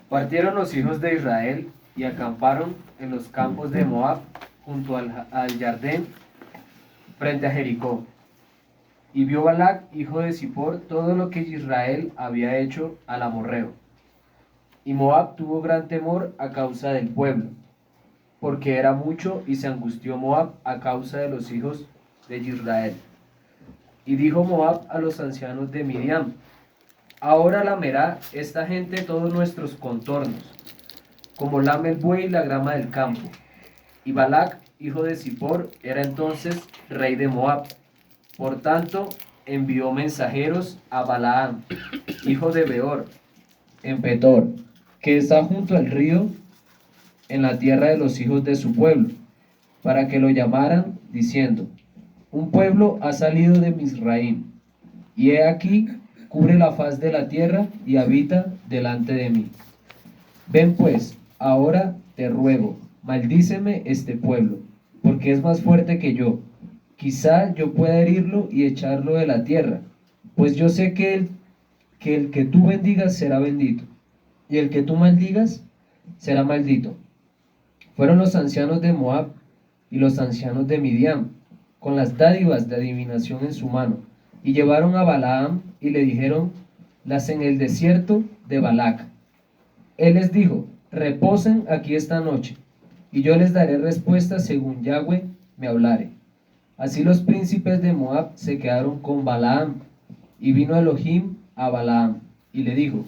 Partieron los hijos de Israel y acamparon en los campos de Moab junto al Jardín frente a Jericó. Y vio Balac, hijo de Zippor, todo lo que Israel había hecho al amorreo. Y Moab tuvo gran temor a causa del pueblo, porque era mucho, y se angustió Moab a causa de los hijos de Israel. Y dijo Moab a los ancianos de Midian: ahora lamerá esta gente todos nuestros contornos, como lame el buey la grama del campo. Y Balac, hijo de Zippor, era entonces rey de Moab. Por tanto, envió mensajeros a Balaam, hijo de Beor, en Petor, que está junto al río, en la tierra de los hijos de su pueblo, para que lo llamaran, diciendo: un pueblo ha salido de Misraim, y he aquí, cubre la faz de la tierra y habita delante de mí. Ven pues, ahora te ruego, maldíceme este pueblo, porque es más fuerte que yo. Quizá yo pueda herirlo y echarlo de la tierra, pues yo sé que el que tú bendigas será bendito, y el que tú maldigas será maldito. Fueron los ancianos de Moab y los ancianos de Midian, con las dádivas de adivinación en su mano, y llevaron a Balaam y le dijeron las en el desierto de Balac. Él les dijo: reposen aquí esta noche, y yo les daré respuesta según Yahweh me hablare. Así los príncipes de Moab se quedaron con Balaam, y vino Elohim a Balaam, y le dijo: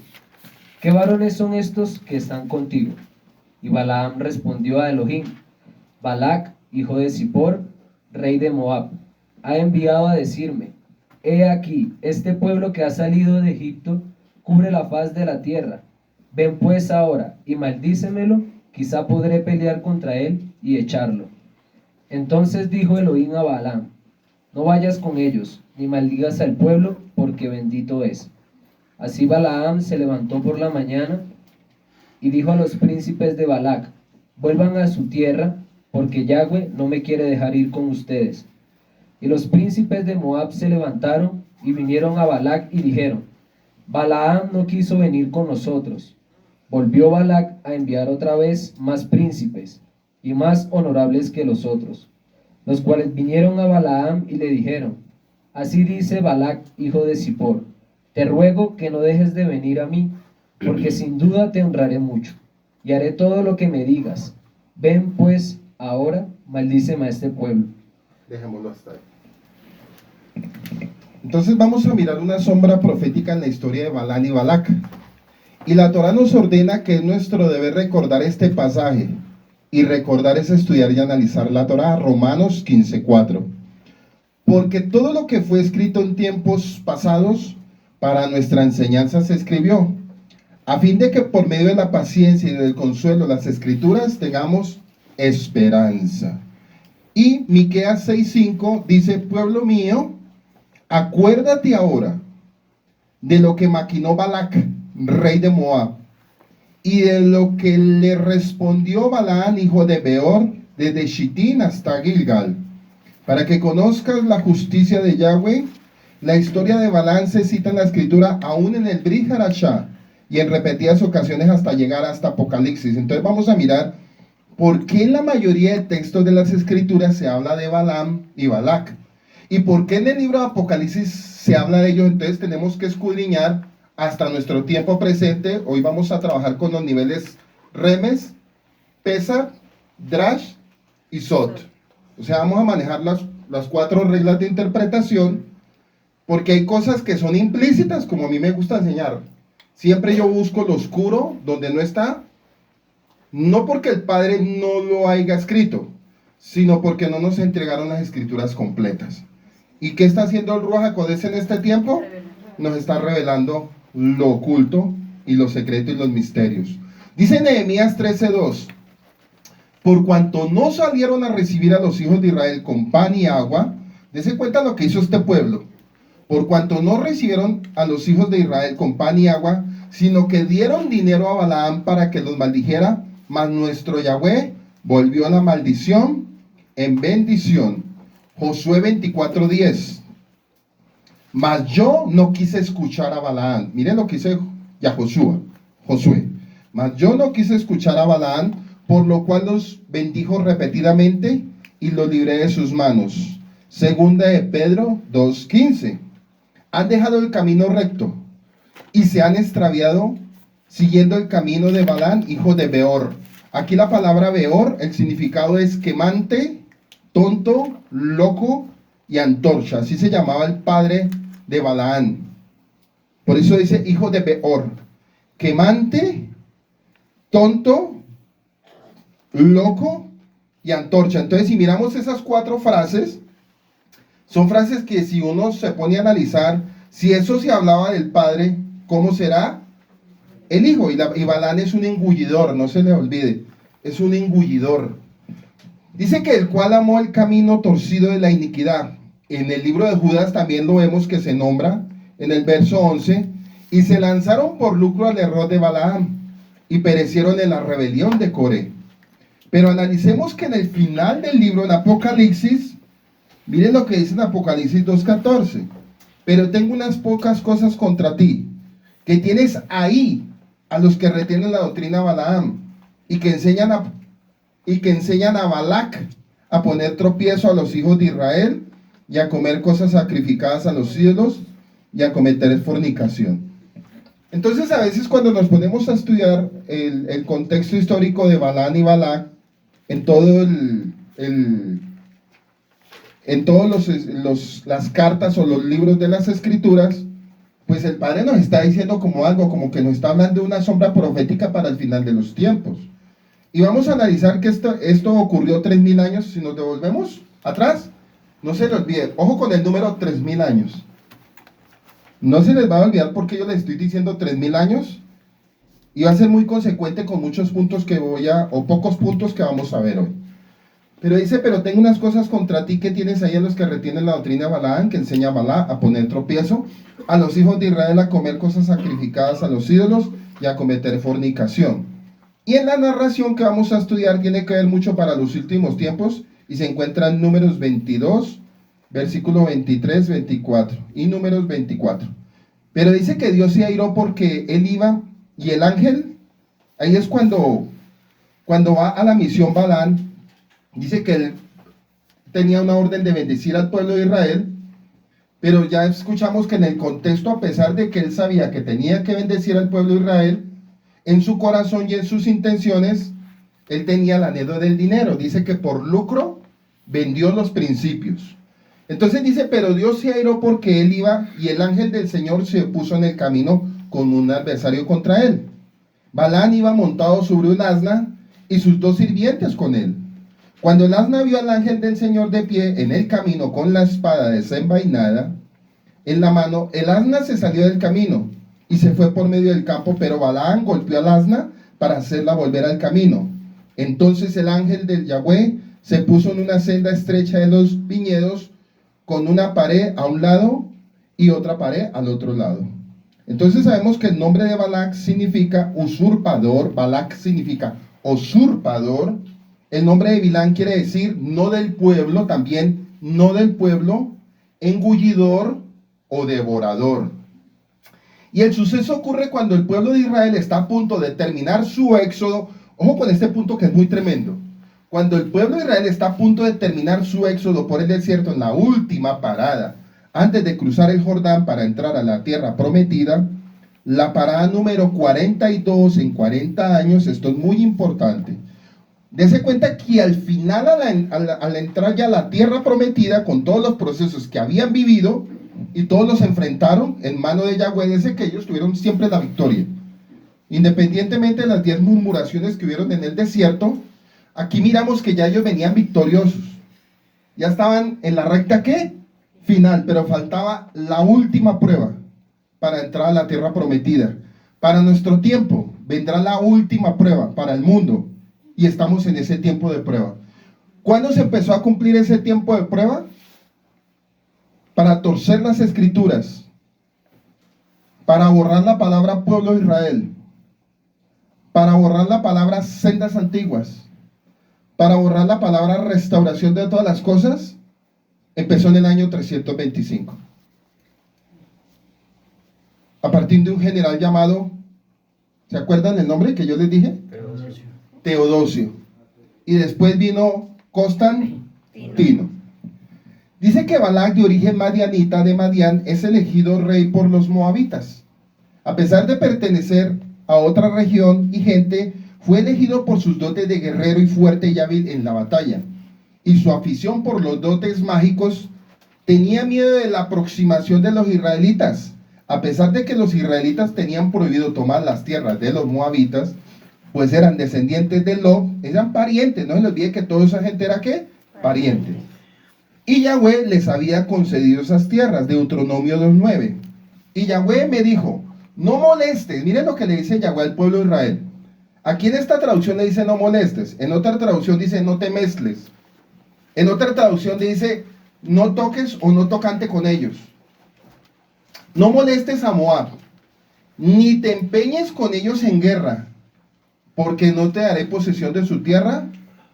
¿qué varones son estos que están contigo? Y Balaam respondió a Elohim: Balac, hijo de Zippor, rey de Moab, ha enviado a decirme: he aquí, este pueblo que ha salido de Egipto cubre la faz de la tierra. Ven pues ahora y maldícemelo, quizá podré pelear contra él y echarlo. Entonces dijo Elohim a Balaam: no vayas con ellos, ni maldigas al pueblo, porque bendito es. Así Balaam se levantó por la mañana y dijo a los príncipes de Balac: vuelvan a su tierra, porque Yahweh no me quiere dejar ir con ustedes. Y los príncipes de Moab se levantaron y vinieron a Balac y dijeron: Balaam no quiso venir con nosotros. Volvió Balac a enviar otra vez más príncipes y más honorables que los otros, los cuales vinieron a Balaam y le dijeron: así dice Balac, hijo de Zippor: te ruego que no dejes de venir a mí, porque sin duda te honraré mucho, y haré todo lo que me digas. Ven pues ahora, maldíceme a este pueblo. Dejémoslo hasta ahí. Entonces vamos a mirar una sombra profética en la historia de Balaam y Balac. Y la Torah nos ordena que es nuestro deber recordar este pasaje. Y recordar es estudiar y analizar la Torah. Romanos 15:4. Porque todo lo que fue escrito en tiempos pasados para nuestra enseñanza se escribió, a fin de que por medio de la paciencia y del consuelo de las escrituras tengamos esperanza. Y Miqueas 6:5 dice: pueblo mío, acuérdate ahora de lo que maquinó Balac, rey de Moab, y de lo que le respondió Balaam, hijo de Beor, desde Shittim hasta Gilgal, para que conozcas la justicia de Yahweh. La historia de Balaam se cita en la escritura aún en el Brit Hadashah y en repetidas ocasiones hasta llegar hasta Apocalipsis. Entonces vamos a mirar por qué en la mayoría de textos de las escrituras se habla de Balaam y Balac, y por qué en el libro de Apocalipsis se habla de ellos. Entonces tenemos que escudriñar hasta nuestro tiempo presente. Hoy vamos a trabajar con los niveles Remes, Pesach, Drash y Sot. O sea, vamos a manejar las 4 reglas de interpretación, porque hay cosas que son implícitas, como a mí me gusta enseñar. Siempre yo busco lo oscuro donde no está, no porque el Padre no lo haya escrito, sino porque no nos entregaron las escrituras completas. ¿Y qué está haciendo el Ruach HaKodesh en este tiempo? Nos está revelando lo oculto y lo secreto y los misterios. Dice Nehemías 13:2: por cuanto no salieron a recibir a los hijos de Israel con pan y agua. Dese cuenta lo que hizo este pueblo. Por cuanto no recibieron a los hijos de Israel con pan y agua, sino que dieron dinero a Balaam para que los maldijera, mas nuestro Yahweh volvió la maldición en bendición. Josué 24:10: mas yo no quise escuchar a Balaam. Miren lo que dice ya Josué: Mas yo no quise escuchar a Balaam, por lo cual los bendijo repetidamente y los libré de sus manos. Segunda de Pedro 2:15. Han dejado el camino recto y se han extraviado siguiendo el camino de Balaam, hijo de Beor. Aquí la palabra Beor, el significado es quemante, tonto, loco y antorcha. Así se llamaba el padre de Balaam. Por eso dice hijo de Beor. Quemante, tonto, loco y antorcha. Entonces, si miramos esas cuatro frases, son frases que si uno se pone a analizar, si eso se hablaba del padre, ¿cómo será el hijo? Y Balaam es un engullidor, no se le olvide, es un engullidor. Dice que el cual amó el camino torcido de la iniquidad. En el libro de Judas también lo vemos que se nombra en el verso 11, y se lanzaron por lucro al error de Balaam y perecieron en la rebelión de Coré. Pero analicemos que en el final del libro, en Apocalipsis, miren lo que dice en Apocalipsis 2:14. Pero tengo unas pocas cosas contra ti, que tienes ahí a los que retienen la doctrina de Balaam y que enseñan a Balac a poner tropiezo a los hijos de Israel y a comer cosas sacrificadas a los ídolos y a cometer fornicación. Entonces, a veces cuando nos ponemos a estudiar el contexto histórico de Balaam y Balac, en todas las cartas o los libros de las escrituras, pues el Padre nos está diciendo como algo, como que nos está hablando de una sombra profética para el final de los tiempos. Y vamos a analizar que esto ocurrió 3000 años, si nos devolvemos atrás, no se les olvide, ojo con el número 3000 años. No se les va a olvidar porque yo les estoy diciendo 3000 años, y va a ser muy consecuente con muchos puntos o pocos puntos que vamos a ver hoy. Pero dice, pero tengo unas cosas contra ti que tienes ahí a los que retienen la doctrina de Balaam, que enseña a Balaam a poner tropiezo a los hijos de Israel a comer cosas sacrificadas a los ídolos y a cometer fornicación. Y en la narración que vamos a estudiar tiene que ver mucho para los últimos tiempos y se encuentra en Números 22, versículo 23, 24 y Números 24. Pero dice que Dios se airó porque él iba y el ángel, ahí es cuando va a la misión Balaam, dice que él tenía una orden de bendecir al pueblo de Israel, pero ya escuchamos que en el contexto, a pesar de que él sabía que tenía que bendecir al pueblo de Israel, en su corazón y en sus intenciones, él tenía el anhelo del dinero. Dice que por lucro vendió los principios. Entonces dice, pero Dios se airó porque él iba y el ángel del Señor se puso en el camino con un adversario contra él. Balaam iba montado sobre un asna y sus dos sirvientes con él. Cuando el asna vio al ángel del Señor de pie en el camino con la espada desenvainada en la mano, el asna se salió del camino y se fue por medio del campo, pero Balaam golpeó al asna para hacerla volver al camino. Entonces el ángel del Yahweh se puso en una senda estrecha de los viñedos con una pared a un lado y otra pared al otro lado. Entonces sabemos que el nombre de Balac significa usurpador. Balac significa usurpador. El nombre de Bilán quiere decir no del pueblo, también no del pueblo, engullidor o devorador. Y el suceso ocurre cuando el pueblo de Israel está a punto de terminar su éxodo. Ojo con este punto que es muy tremendo. Cuando el pueblo de Israel está a punto de terminar su éxodo por el desierto, en la última parada, antes de cruzar el Jordán para entrar a la tierra prometida, la parada número 42 en 40 años, esto es muy importante. Dese cuenta que al final, al entrar ya a la tierra prometida, con todos los procesos que habían vivido, y todos los enfrentaron en mano de Yahweh, dice que ellos tuvieron siempre la victoria. Independientemente de las 10 murmuraciones que hubieron en el desierto, aquí miramos que ya ellos venían victoriosos. Ya estaban en la recta, ¿qué? Final, pero faltaba la última prueba para entrar a la tierra prometida. Para nuestro tiempo vendrá la última prueba para el mundo y estamos en ese tiempo de prueba. ¿Cuándo se empezó a cumplir ese tiempo de prueba? Para torcer las escrituras, para borrar la palabra pueblo de Israel, para borrar la palabra sendas antiguas, para borrar la palabra restauración de todas las cosas, empezó en el año 325. A partir de un general llamado ¿Se acuerdan el nombre que yo les dije? Teodosio. Y después vino Constantino. Dice que Balac, de origen madianita de Madián, es elegido rey por los moabitas. A pesar de pertenecer a otra región y gente, fue elegido por sus dotes de guerrero y fuerte y hábil en la batalla. Y su afición por los dotes mágicos. Tenía miedo de la aproximación de los israelitas. A pesar de que los israelitas tenían prohibido tomar las tierras de los moabitas, pues eran descendientes de Lot, eran parientes. No se les olvide que toda esa gente era ¿qué? Parientes. Y Yahweh les había concedido esas tierras, Deuteronomio 2:9. Y Yahweh me dijo, no molestes. Miren lo que le dice Yahweh al pueblo de Israel. Aquí en esta traducción le dice no molestes. En otra traducción dice no te mezcles. En otra traducción dice no toques o no tocante con ellos. No molestes a Moab, ni te empeñes con ellos en guerra, porque no te daré posesión de su tierra,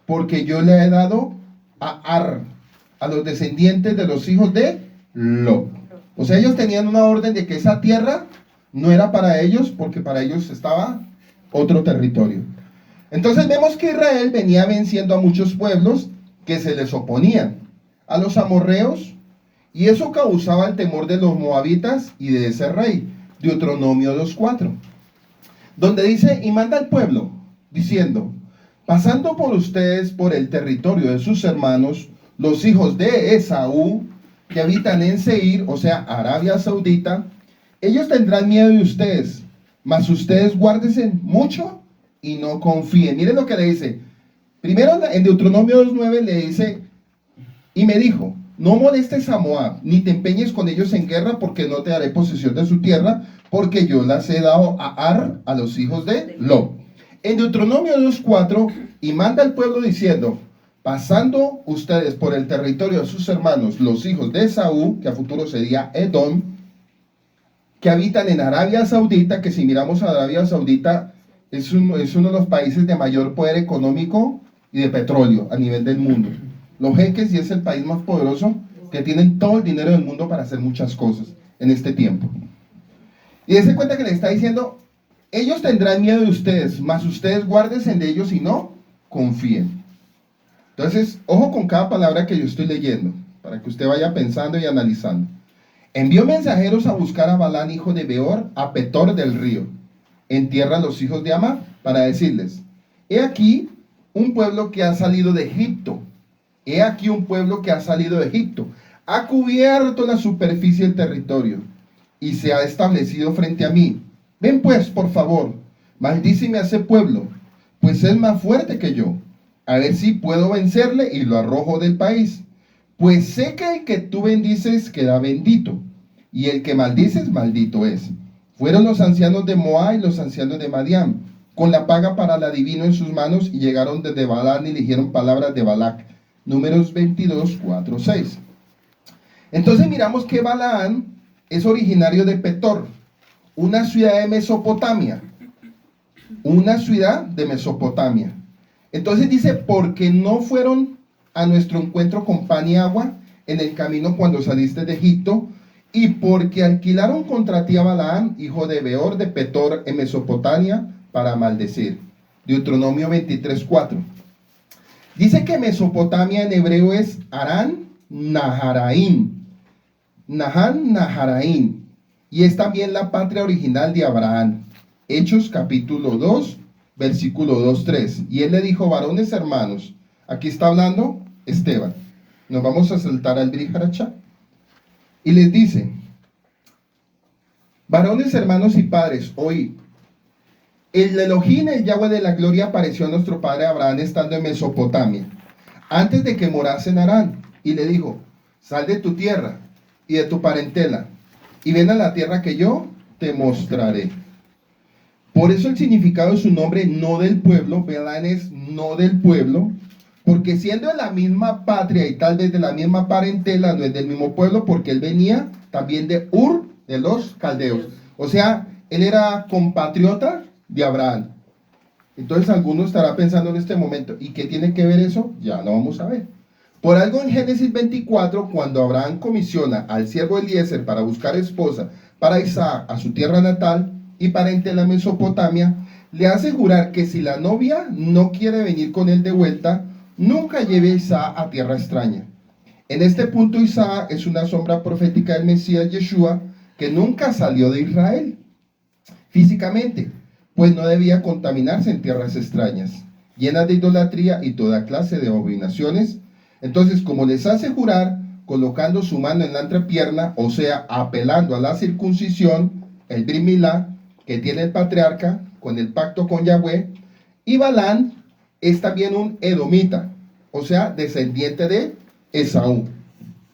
porque yo le he dado a Ar, a los descendientes de los hijos de Lot. O sea, ellos tenían una orden de que esa tierra no era para ellos, porque para ellos estaba otro territorio. Entonces vemos que Israel venía venciendo a muchos pueblos que se les oponían, a los amorreos, y eso causaba el temor de los moabitas y de ese rey. Deuteronomio 2:4, donde dice, y manda al pueblo, diciendo, pasando por ustedes por el territorio de sus hermanos, los hijos de Esaú, que habitan en Seir, o sea, Arabia Saudita, ellos tendrán miedo de ustedes, mas ustedes guárdense mucho y no confíen. Miren lo que le dice. Primero en Deuteronomio 2:9 le dice, y me dijo, no molestes a Moab, ni te empeñes con ellos en guerra, porque no te daré posesión de su tierra, porque yo las he dado a Ar, a los hijos de Lot. En Deuteronomio 2:4, y manda al pueblo diciendo, pasando ustedes por el territorio de sus hermanos, los hijos de Esaú, que a futuro sería Edom, que habitan en Arabia Saudita, que si miramos a Arabia Saudita, es uno de los países de mayor poder económico y de petróleo a nivel del mundo. Los jeques, y es el país más poderoso, que tienen todo el dinero del mundo para hacer muchas cosas en este tiempo. Y dése cuenta que le está diciendo, ellos tendrán miedo de ustedes, mas ustedes guárdense de ellos y no confíen. Entonces, ojo con cada palabra que yo estoy leyendo, para que usted vaya pensando y analizando. Envió mensajeros a buscar a Balán, hijo de Beor, a Petor del río, en tierra los hijos de Amá, para decirles, he aquí un pueblo que ha salido de Egipto. He aquí un pueblo que ha salido de Egipto, ha cubierto la superficie del territorio y se ha establecido frente a mí. Ven pues, por favor, maldíceme a ese pueblo, pues es más fuerte que yo. A ver si puedo vencerle y lo arrojo del país. Pues sé que el que tú bendices queda bendito, y el que maldices, maldito es. Fueron los ancianos de Moab y los ancianos de Madián, con la paga para el adivino en sus manos, y llegaron desde Balán y dijeron palabras de Balac. Números 22, 4, 6. Entonces miramos que Balaán es originario de Petor, una ciudad de Mesopotamia. Una ciudad de Mesopotamia. Entonces dice, porque no fueron a nuestro encuentro con pan y agua en el camino cuando saliste de Egipto, y porque alquilaron contra ti a Balaán, hijo de Beor de Petor en Mesopotamia, para maldecir. Deuteronomio 23, 4. Dice que Mesopotamia en hebreo es Harán Naharaín. Nahán Naharaín. Y es también la patria original de Abraham. Hechos capítulo 2, versículo 2, 3. Y él le dijo, varones hermanos, aquí está hablando Esteban. Nos vamos a saltar al Briharachá. Y les dice, varones hermanos y padres, oí. El Elohim, el Yahweh de la gloria, apareció a nuestro padre Abraham estando en Mesopotamia, antes de que morase en Harán, y le dijo, sal de tu tierra y de tu parentela, y ven a la tierra que yo te mostraré. Por eso el significado de su nombre, no del pueblo, Belán es no del pueblo, porque siendo de la misma patria y tal vez de la misma parentela, no es del mismo pueblo, porque él venía también de Ur, de los caldeos. O sea, él era compatriota de Abraham. Entonces alguno estará pensando en este momento, ¿y qué tiene que ver eso? Ya lo vamos a ver. Por algo en Génesis 24, cuando Abraham comisiona al siervo Eliezer para buscar esposa para Isaac a su tierra natal, y pariente de la Mesopotamia, le hace jurar que si la novia no quiere venir con él de vuelta, nunca lleve a Isaac a tierra extraña. En este punto Isaac es una sombra profética del Mesías Yeshua, que nunca salió de Israel físicamente, pues no debía contaminarse en tierras extrañas, llenas de idolatría y toda clase de abominaciones. Entonces, como les hace jurar, colocando su mano en la entrepierna, o sea, apelando a la circuncisión, el Brit Milá, que tiene el patriarca, con el pacto con Yahweh, y Balán es también un edomita, o sea, descendiente de Esaú.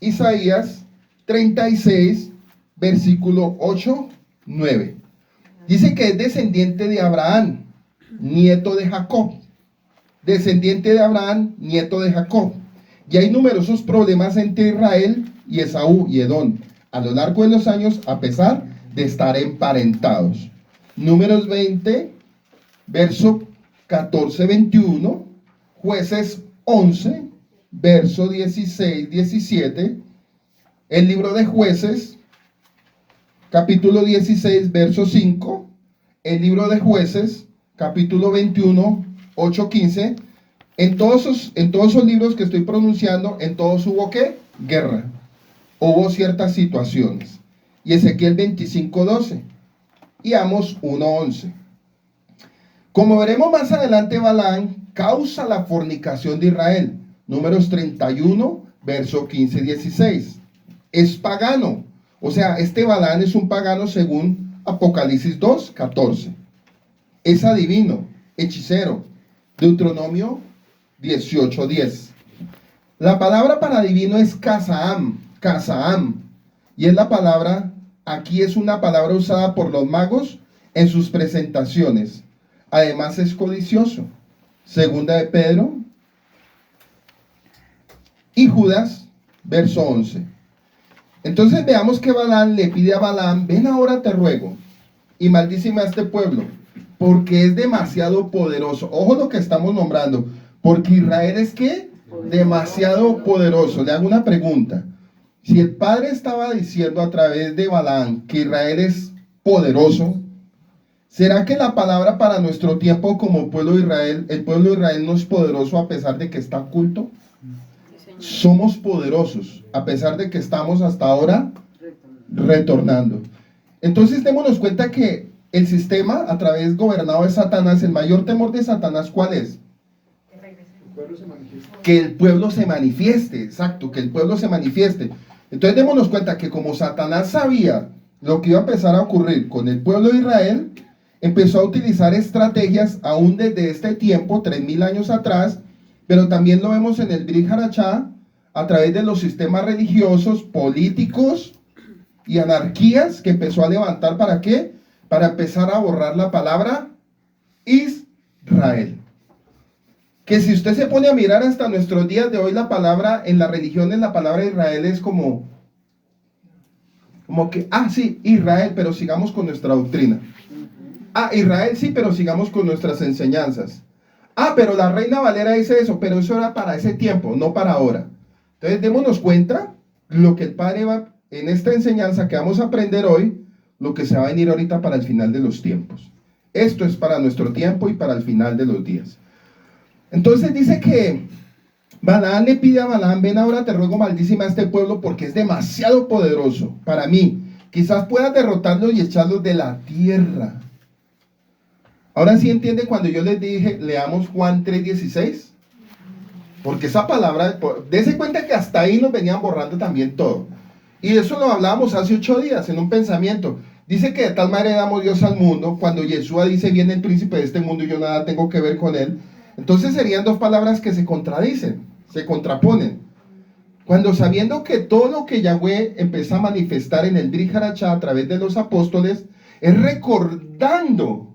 Isaías 36, versículo 8, 9. Dice que es descendiente de Abraham, nieto de Jacob. Descendiente de Abraham, nieto de Jacob. Y hay numerosos problemas entre Israel y Esaú y Edom a lo largo de los años, a pesar de estar emparentados. Números 20, verso 14-21, Jueces 11, verso 16-17, el libro de Jueces, capítulo 16, verso 5, el libro de Jueces, capítulo 21, 8-15. En todos esos libros que estoy pronunciando, en todos hubo ¿qué? Guerra. Hubo ciertas situaciones. Y Ezequiel 25:12 y Amos 1:11. Como veremos más adelante, Balán causa la fornicación de Israel. Números 31, verso 15-16. Es pagano. O sea, este Balán es un pagano según Apocalipsis 2:14. Es adivino, hechicero. Deuteronomio 18:10. La palabra para adivino es Casaam, y es la palabra, aquí es una palabra usada por los magos en sus presentaciones. Además es codicioso. Segunda de Pedro y Judas, verso 11. Entonces veamos que Balán le pide a Balaam: ven ahora te ruego y maldíceme a este pueblo, porque es demasiado poderoso. Ojo lo que estamos nombrando, porque Israel es ¿qué? Demasiado poderoso. Le hago una pregunta. Si el Padre estaba diciendo a través de Balaam que Israel es poderoso, ¿será que la palabra para nuestro tiempo como pueblo de Israel, el pueblo de Israel no es poderoso a pesar de que está oculto? Somos poderosos a pesar de que estamos hasta ahora retornando. Entonces démonos cuenta que el sistema a través gobernado de Satanás, el mayor temor de Satanás, ¿cuál es? Que el pueblo se manifieste, exacto, que el pueblo se manifieste. Entonces démonos cuenta que como Satanás sabía lo que iba a empezar a ocurrir con el pueblo de Israel, empezó a utilizar estrategias aún desde este tiempo, 3000 años atrás, pero también lo vemos en el Brit Hadashah, a través de los sistemas religiosos, políticos y anarquías que empezó a levantar. ¿Para qué? Para empezar a borrar la palabra Israel. Que si usted se pone a mirar hasta nuestros días de hoy, la palabra en las religiones, la palabra Israel es como que, sí, Israel, pero sigamos con nuestra doctrina. Israel sí, pero sigamos con nuestras enseñanzas. Pero la Reina Valera dice eso, pero eso era para ese tiempo, no para ahora. Entonces démonos cuenta lo que el Padre va en esta enseñanza que vamos a aprender hoy, lo que se va a venir ahorita para el final de los tiempos. Esto es para nuestro tiempo y para el final de los días. Entonces dice que Balaam le pide a Balaam: ven ahora te ruego, maldíceme a este pueblo, porque es demasiado poderoso para mí. Quizás puedas derrotarlos y echarlos de la tierra. Ahora sí entiende cuando yo les dije, leamos Juan 3:16. Porque esa palabra, dése cuenta que hasta ahí nos venían borrando también todo. Y eso lo hablábamos hace 8 días en un pensamiento. Dice que de tal manera damos Dios al mundo, cuando Yeshua dice: viene el príncipe de este mundo y yo nada tengo que ver con él. Entonces serían dos palabras que se contradicen, se contraponen. Cuando sabiendo que todo lo que Yahweh empezó a manifestar en el Brit Hadashah a través de los apóstoles, es recordando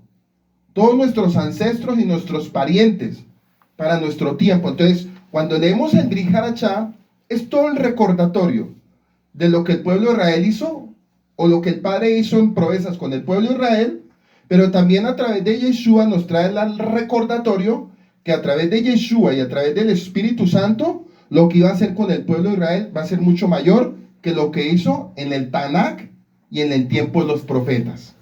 todos nuestros ancestros y nuestros parientes para nuestro tiempo. Entonces, cuando leemos el Brit Hadashah, es todo el recordatorio de lo que el pueblo de Israel hizo, o lo que el Padre hizo en proezas con el pueblo de Israel, pero también a través de Yeshua nos trae el recordatorio que a través de Yeshua y a través del Espíritu Santo, lo que iba a hacer con el pueblo de Israel va a ser mucho mayor que lo que hizo en el Tanakh y en el tiempo de los profetas.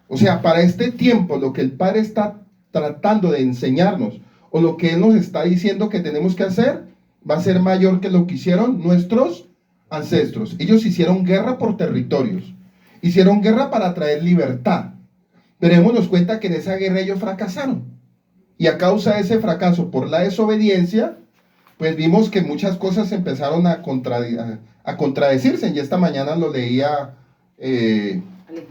O sea, para este tiempo lo que el Padre está tratando de enseñarnos o lo que Él nos está diciendo que tenemos que hacer va a ser mayor que lo que hicieron nuestros ancestros. Ellos hicieron guerra por territorios, hicieron guerra para traer libertad, pero démonos cuenta que en esa guerra ellos fracasaron. Y a causa de ese fracaso por la desobediencia, pues vimos que muchas cosas empezaron a contradecirse. Y esta mañana lo leía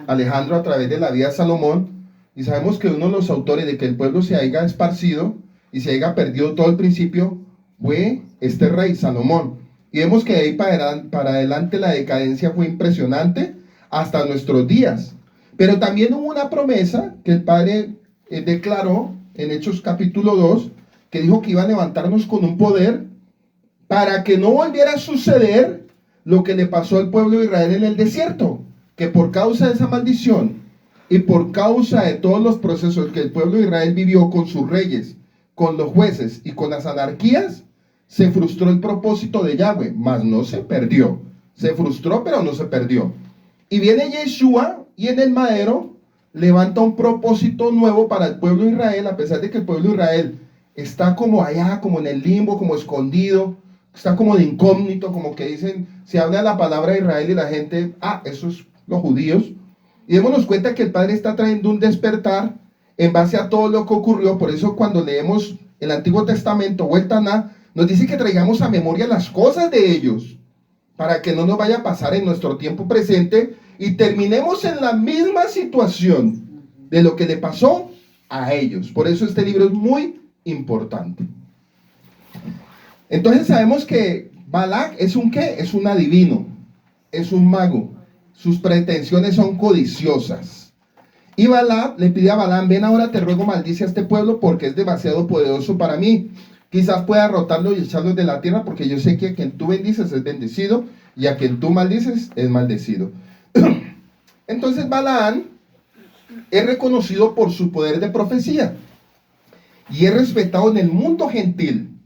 Alejandro a través de la vida de Salomón, y sabemos que uno de los autores de que el pueblo se haya esparcido y se haya perdido todo el principio fue este rey Salomón. Y vemos que de ahí para adelante la decadencia fue impresionante hasta nuestros días. Pero también hubo una promesa que el Padre declaró en Hechos capítulo 2, que dijo que iba a levantarnos con un poder para que no volviera a suceder lo que le pasó al pueblo de Israel en el desierto, que por causa de esa maldición y por causa de todos los procesos que el pueblo de Israel vivió con sus reyes, con los jueces y con las anarquías, se frustró el propósito de Yahweh, mas no se perdió. Se frustró, pero no se perdió. Y viene Yeshua y en el madero levanta un propósito nuevo para el pueblo de Israel, a pesar de que el pueblo de Israel está como allá, como en el limbo, como escondido, está como de incógnito, como que dicen, se habla de la palabra de Israel y la gente, esos los judíos. Y démonos cuenta que el Padre está trayendo un despertar en base a todo lo que ocurrió. Por eso cuando leemos el Antiguo Testamento o el Taná, nos dice que traigamos a memoria las cosas de ellos, para que no nos vaya a pasar en nuestro tiempo presente y terminemos en la misma situación de lo que le pasó a ellos. Por eso este libro es muy importante. Entonces sabemos que Balac es un ¿qué? Es un adivino, es un mago. Sus pretensiones son codiciosas. Y Balac le pide a Balaam: ven ahora, te ruego, maldice a este pueblo porque es demasiado poderoso para mí. Quizás pueda rotarlo y echarlo de la tierra, porque yo sé que a quien tú bendices es bendecido y a quien tú maldices es maldecido. Entonces Balaam es reconocido por su poder de profecía y es respetado en el mundo gentil.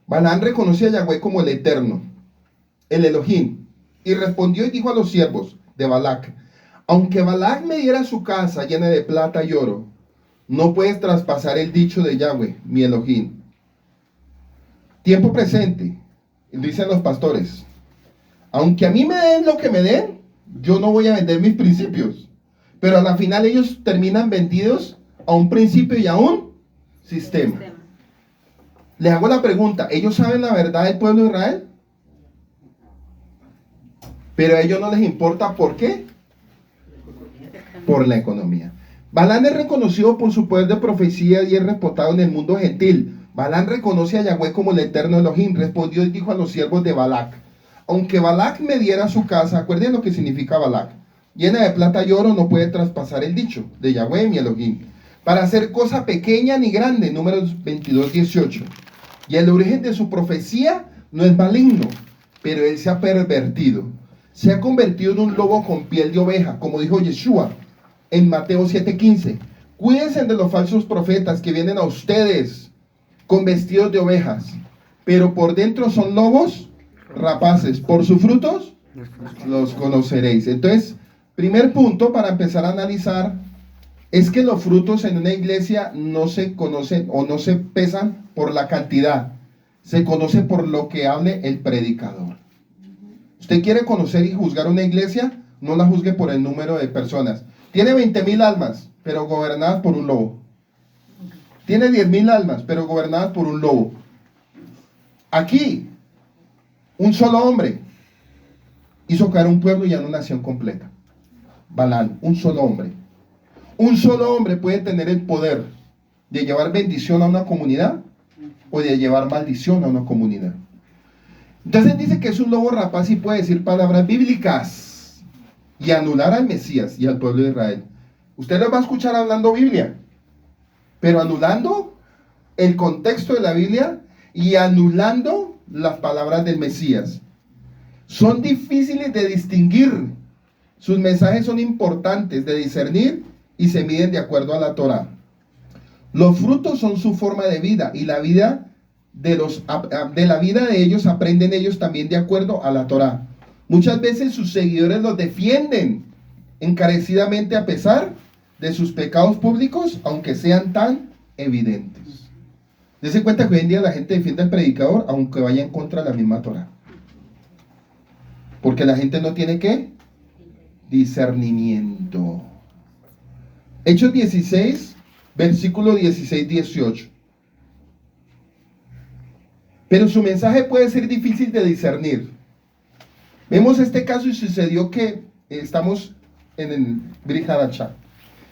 Balaam reconoce a Yahweh como el Eterno, el Elohim, y respondió y dijo a los siervos de Balac: aunque Balac me diera su casa llena de plata y oro, no puedes traspasar el dicho de Yahweh, mi Elohim. Tiempo presente, dicen los pastores: aunque a mí me den lo que me den, yo no voy a vender mis principios. Pero a la final ellos terminan vendidos a un principio y a un sistema. Les hago la pregunta: ¿ellos saben la verdad del pueblo de Israel? Pero a ellos no les importa. ¿Por qué? Por la economía. Balaam es reconocido por su poder de profecía y es respetado en el mundo gentil. Balaam reconoce a Yahweh como el eterno Elohim. Respondió y dijo a los siervos de Balac: aunque Balac me diera su casa, acuérdense lo que significa Balac, llena de plata y oro, no puede traspasar el dicho de Yahweh, mi Elohim, para hacer cosa pequeña ni grande. Números 22:18. Y el origen de su profecía no es maligno, pero él se ha pervertido. Se ha convertido en un lobo con piel de oveja, como dijo Yeshua en Mateo 7:15. Cuídense de los falsos profetas que vienen a ustedes con vestidos de ovejas, pero por dentro son lobos rapaces. Por sus frutos los conoceréis. Entonces, primer punto para empezar a analizar es que los frutos en una iglesia no se conocen o no se pesan por la cantidad, se conoce por lo que hable el predicador. Usted quiere conocer y juzgar una iglesia, no la juzgue por el número de personas. Tiene 20,000 almas, pero gobernadas por un lobo. Tiene 10,000 almas, pero gobernadas por un lobo. Aquí, un solo hombre hizo caer un pueblo y a una nación completa. Balaam, un solo hombre. Un solo hombre puede tener el poder de llevar bendición a una comunidad o de llevar maldición a una comunidad. Entonces dice que es un lobo rapaz y puede decir palabras bíblicas y anular al Mesías y al pueblo de Israel. Usted los va a escuchar hablando Biblia, pero anulando el contexto de la Biblia y anulando las palabras del Mesías. Son difíciles de distinguir. Sus mensajes son importantes de discernir y se miden de acuerdo a la Torá. Los frutos son su forma de vida y la vida de la vida de ellos aprenden ellos también de acuerdo a la Torá. Muchas veces sus seguidores los defienden encarecidamente a pesar de sus pecados públicos, aunque sean tan evidentes. Dese cuenta que hoy en día la gente defiende al predicador, aunque vaya en contra de la misma Torá. Porque la gente no tiene ¿qué? Discernimiento. Hechos 16, versículo 16-18. Pero su mensaje puede ser difícil de discernir. Vemos este caso y sucedió que estamos en el Brihadachá.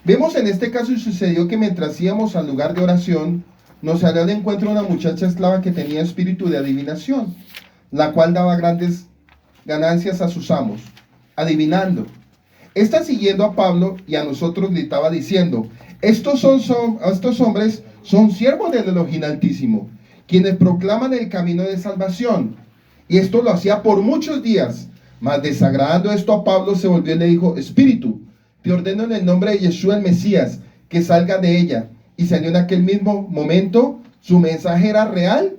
Vemos en este caso y sucedió que mientras íbamos al lugar de oración, nos salió al encuentro una muchacha esclava que tenía espíritu de adivinación, la cual daba grandes ganancias a sus amos, adivinando. Esta, siguiendo a Pablo y a nosotros, gritaba diciendo: estos hombres son siervos del Elohim Altísimo, quienes proclaman el camino de salvación. Y esto lo hacía por muchos días. Mas desagradando esto a Pablo, se volvió y le dijo: Espíritu, te ordeno en el nombre de Yeshua el Mesías, que salga de ella. Y salió en aquel mismo momento. Su mensaje era real,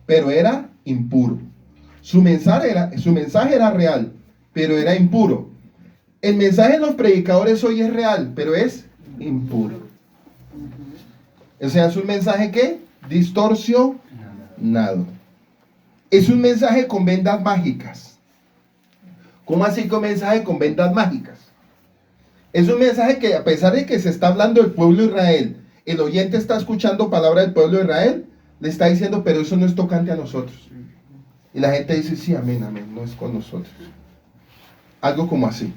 pero era impuro. Su mensaje era real, pero era impuro. El mensaje de los predicadores hoy es real, pero es impuro. O sea, es un mensaje que distorsionado. Es un mensaje con vendas mágicas. ¿Cómo así con mensaje con vendas mágicas? Es un mensaje que, a pesar de que se está hablando del pueblo de Israel, el oyente está escuchando palabra del pueblo de Israel, le está diciendo: pero eso no es tocante a nosotros. Y la gente dice: sí, amén, amén, no es con nosotros. Algo como así.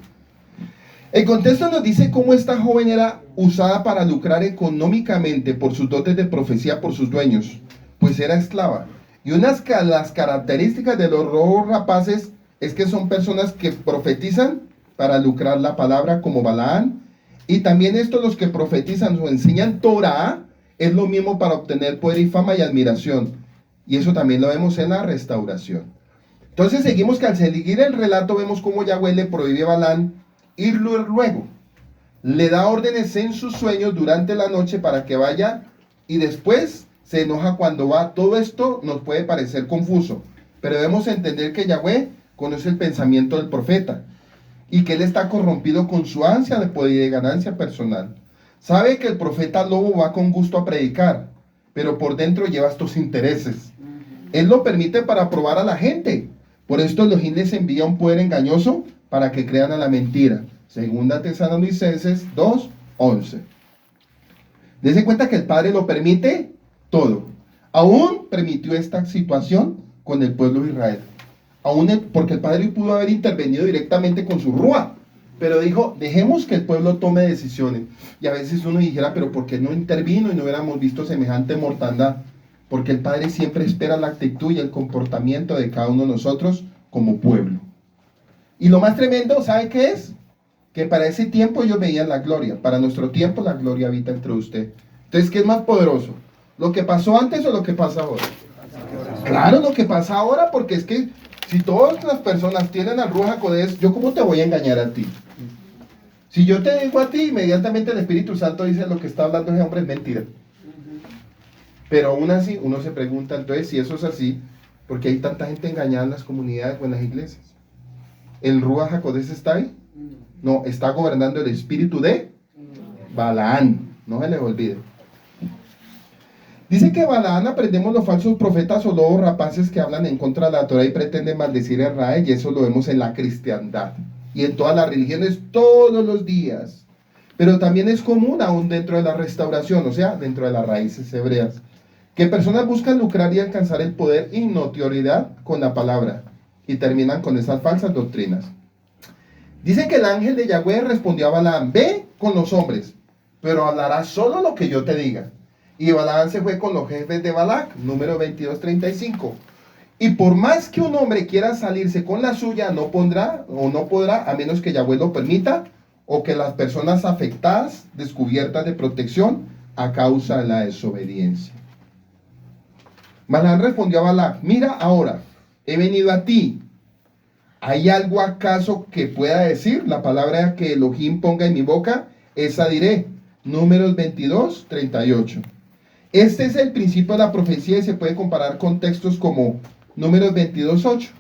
El contexto nos dice cómo esta joven era usada para lucrar económicamente por sus dotes de profecía por sus dueños, pues era esclava. Y unas de las características de los robos rapaces es que son personas que profetizan para lucrar la palabra, como Balaán. Y también estos, los que profetizan o enseñan Torah, es lo mismo para obtener poder y fama y admiración. Y eso también lo vemos en la restauración. Entonces seguimos que al seguir el relato vemos cómo Yahweh le prohíbe a Balaán ir luego. Le da órdenes en sus sueños durante la noche para que vaya, y después se enoja cuando va. Todo esto nos puede parecer confuso, pero debemos entender que Yahweh conoce el pensamiento del profeta y que él está corrompido con su ansia de poder y de ganancia personal. Sabe que el profeta lobo va con gusto a predicar, pero por dentro lleva estos intereses. Él lo permite para probar a la gente. Por esto Elohim les envía un poder engañoso para que crean a la mentira. Segunda Tesalonicenses 2:11. Dese cuenta que el Padre lo permite todo. Aún permitió esta situación con el pueblo de Israel. Porque el Padre pudo haber intervenido directamente con su rúa, pero dijo: dejemos que el pueblo tome decisiones. Y a veces uno dijera: pero ¿por qué no intervino y no hubiéramos visto semejante mortandad? Porque el Padre siempre espera la actitud y el comportamiento de cada uno de nosotros como pueblo. Y lo más tremendo, ¿sabe qué es? Que para ese tiempo ellos veían la gloria. Para nuestro tiempo la gloria habita entre usted. Entonces, ¿qué es más poderoso? ¿Lo que pasó antes o lo que pasa ahora? Claro, lo que pasa ahora, porque es que si todas las personas tienen al Ruach HaKodesh, ¿yo cómo te voy a engañar a ti? Si yo te digo a ti, inmediatamente el Espíritu Santo dice: lo que está hablando ese hombre es mentira. Pero aún así, uno se pregunta, entonces, si eso es así, ¿por qué hay tanta gente engañada en las comunidades o en las iglesias? ¿El Ruach HaKodesh está ahí? No, está gobernando el espíritu de Balaán. No se les olvide. Dice que Balaán aprendemos los falsos profetas o lobos rapaces que hablan en contra de la Torah y pretenden maldecir a Israel, y eso lo vemos en la cristiandad y en todas las religiones todos los días. Pero también es común aún dentro de la restauración, o sea, dentro de las raíces hebreas, que personas buscan lucrar y alcanzar el poder y notoriedad con la palabra, y terminan con esas falsas doctrinas. Dice que el ángel de Yahweh respondió a Balaam: ve con los hombres, pero hablarás solo lo que yo te diga. Y Balaam se fue con los jefes de Balac, número 22:35. Y por más que un hombre quiera salirse con la suya, no podrá, a menos que Yahweh lo permita, o que las personas afectadas, descubiertas de protección a causa de la desobediencia. Balaam respondió a Balac: mira, ahora he venido a ti. ¿Hay algo acaso que pueda decir? La palabra que Elohim ponga en mi boca, esa diré. Números 22:38. Este es el principio de la profecía y se puede comparar con textos como Números 22:8.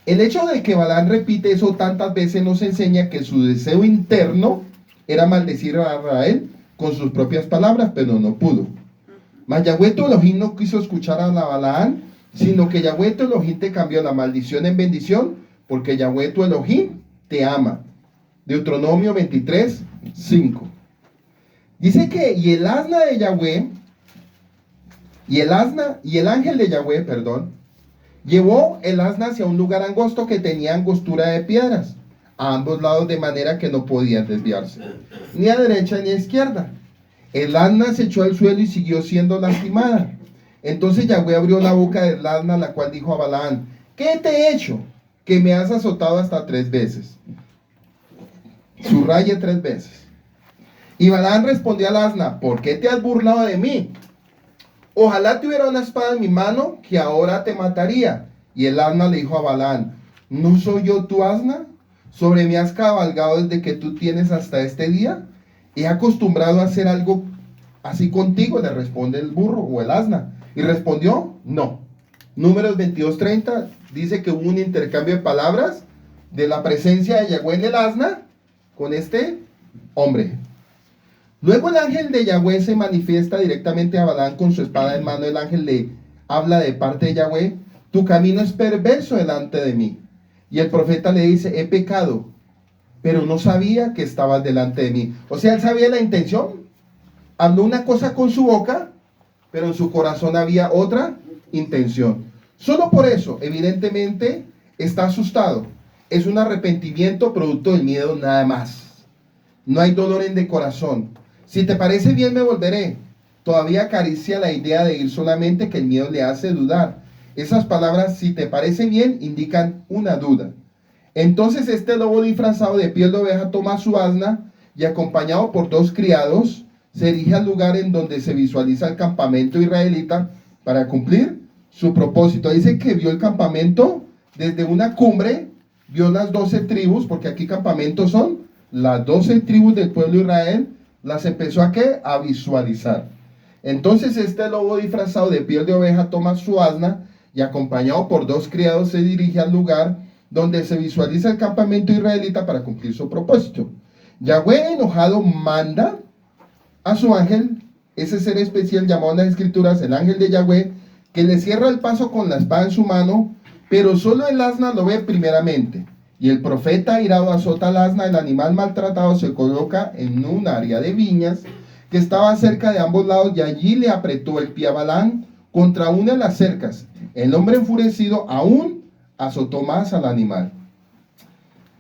El hecho de que Balaam repite eso tantas veces nos enseña que su deseo interno era maldecir a Israel con sus propias palabras, pero no pudo. Mas Yahweh tu Elohim no quiso escuchar a Balaán, sino que Yahweh tu Elohim te cambió la maldición en bendición, porque Yahweh tu Elohim te ama. Deuteronomio 23, 5. Dice que, y el ángel de Yahweh, llevó el asna hacia un lugar angosto que tenía angostura de piedras, a ambos lados, de manera que no podían desviarse, ni a derecha ni a izquierda. El asna se echó al suelo y siguió siendo lastimada. Entonces Yahweh abrió la boca del asna, la cual dijo a Balaán: ¿qué te he hecho? Que me has azotado hasta 3 veces. Subraye 3 veces. Y Balaán respondió al asna: ¿por qué te has burlado de mí? Ojalá tuviera una espada en mi mano, que ahora te mataría. Y el asna le dijo a Balaán: ¿no soy yo tu asna? ¿Sobre mí has cabalgado desde que tú tienes hasta este día? ¿He acostumbrado a hacer algo así contigo? Le responde el burro o el asna. Y respondió: no. Números 22:30 dice que hubo un intercambio de palabras de la presencia de Yahweh en el asna con este hombre. Luego el ángel de Yahweh se manifiesta directamente a Balaán con su espada en mano. El ángel le habla de parte de Yahweh: tu camino es perverso delante de mí. Y el profeta le dice: he pecado, pero no sabía que estabas delante de mí. O sea, él sabía la intención. Habló una cosa con su boca, pero en su corazón había otra intención. Solo por eso, evidentemente, está asustado. Es un arrepentimiento producto del miedo nada más. No hay dolor en el corazón. Si te parece bien, me volveré. Todavía acaricia la idea de ir, solamente que el miedo le hace dudar. Esas palabras, si te parece bien, indican una duda. Entonces este lobo disfrazado de piel de oveja toma su asna y, acompañado por 2 criados, se dirige al lugar en donde se visualiza el campamento israelita para cumplir su propósito. Dice que vio el campamento desde una cumbre, vio las 12 tribus, porque aquí campamentos son las 12 tribus del pueblo de Israel. Las empezó ¿a qué? A visualizar. Entonces este lobo disfrazado de piel de oveja toma su asna y, acompañado por 2 criados, se dirige al lugar donde se visualiza el campamento israelita para cumplir su propósito. Yahweh, enojado, manda a su ángel, ese ser especial llamado en las escrituras el ángel de Yahweh, que le cierra el paso con la espada en su mano, pero solo el asna lo ve primeramente. Y el profeta irado azota al asna. El animal maltratado se coloca en un área de viñas que estaba cerca de ambos lados, y allí le apretó el pie a Balaán contra una de las cercas. El hombre, enfurecido, aún azotó más al animal.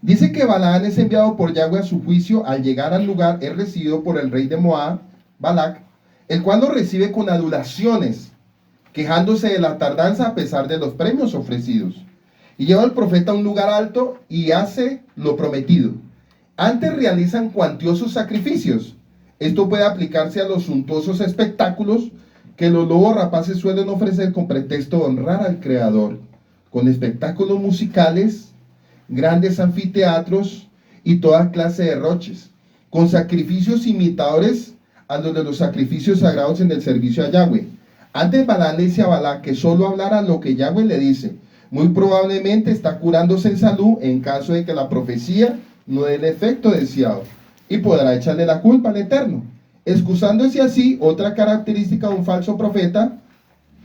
Dice que Balaán es enviado por Yahweh a su juicio. Al llegar al lugar es recibido por el rey de Moab, Balac, el cual lo recibe con adulaciones, quejándose de la tardanza a pesar de los premios ofrecidos. Y lleva al profeta a un lugar alto y hace lo prometido. Antes realizan cuantiosos sacrificios. Esto puede aplicarse a los suntuosos espectáculos que los lobos rapaces suelen ofrecer con pretexto de honrar al Creador, con espectáculos musicales, grandes anfiteatros y toda clase de derroches, con sacrificios imitadores a los de los sacrificios sagrados en el servicio a Yahweh. Antes Balaán le dice a Balac que solo hablara lo que Yahweh le dice. Muy probablemente está curándose en salud en caso de que la profecía no dé el efecto deseado, y podrá echarle la culpa al Eterno, excusándose así otra característica de un falso profeta,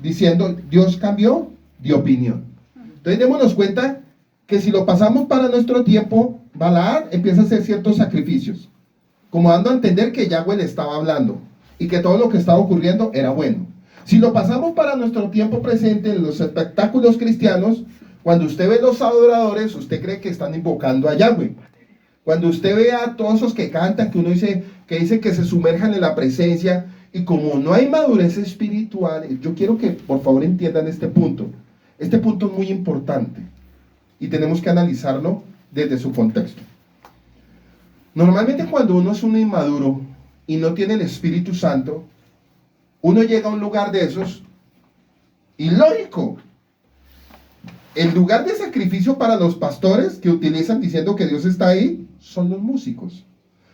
diciendo: Dios cambió de opinión. Entonces démonos cuenta que si lo pasamos para nuestro tiempo, Balaam empieza a hacer ciertos sacrificios, como dando a entender que Yahweh le estaba hablando y que todo lo que estaba ocurriendo era bueno. Si lo pasamos para nuestro tiempo presente en los espectáculos cristianos, cuando usted ve los adoradores, usted cree que están invocando a Yahweh. Cuando usted ve a todos esos que cantan, que uno dice que se sumerjan en la presencia, y como no hay madurez espiritual, yo quiero que por favor entiendan este punto. Este punto es muy importante y tenemos que analizarlo desde su contexto. Normalmente cuando uno es un inmaduro y no tiene el Espíritu Santo, uno llega a un lugar de esos y, lógico, el lugar de sacrificio para los pastores que utilizan diciendo que Dios está ahí son los músicos,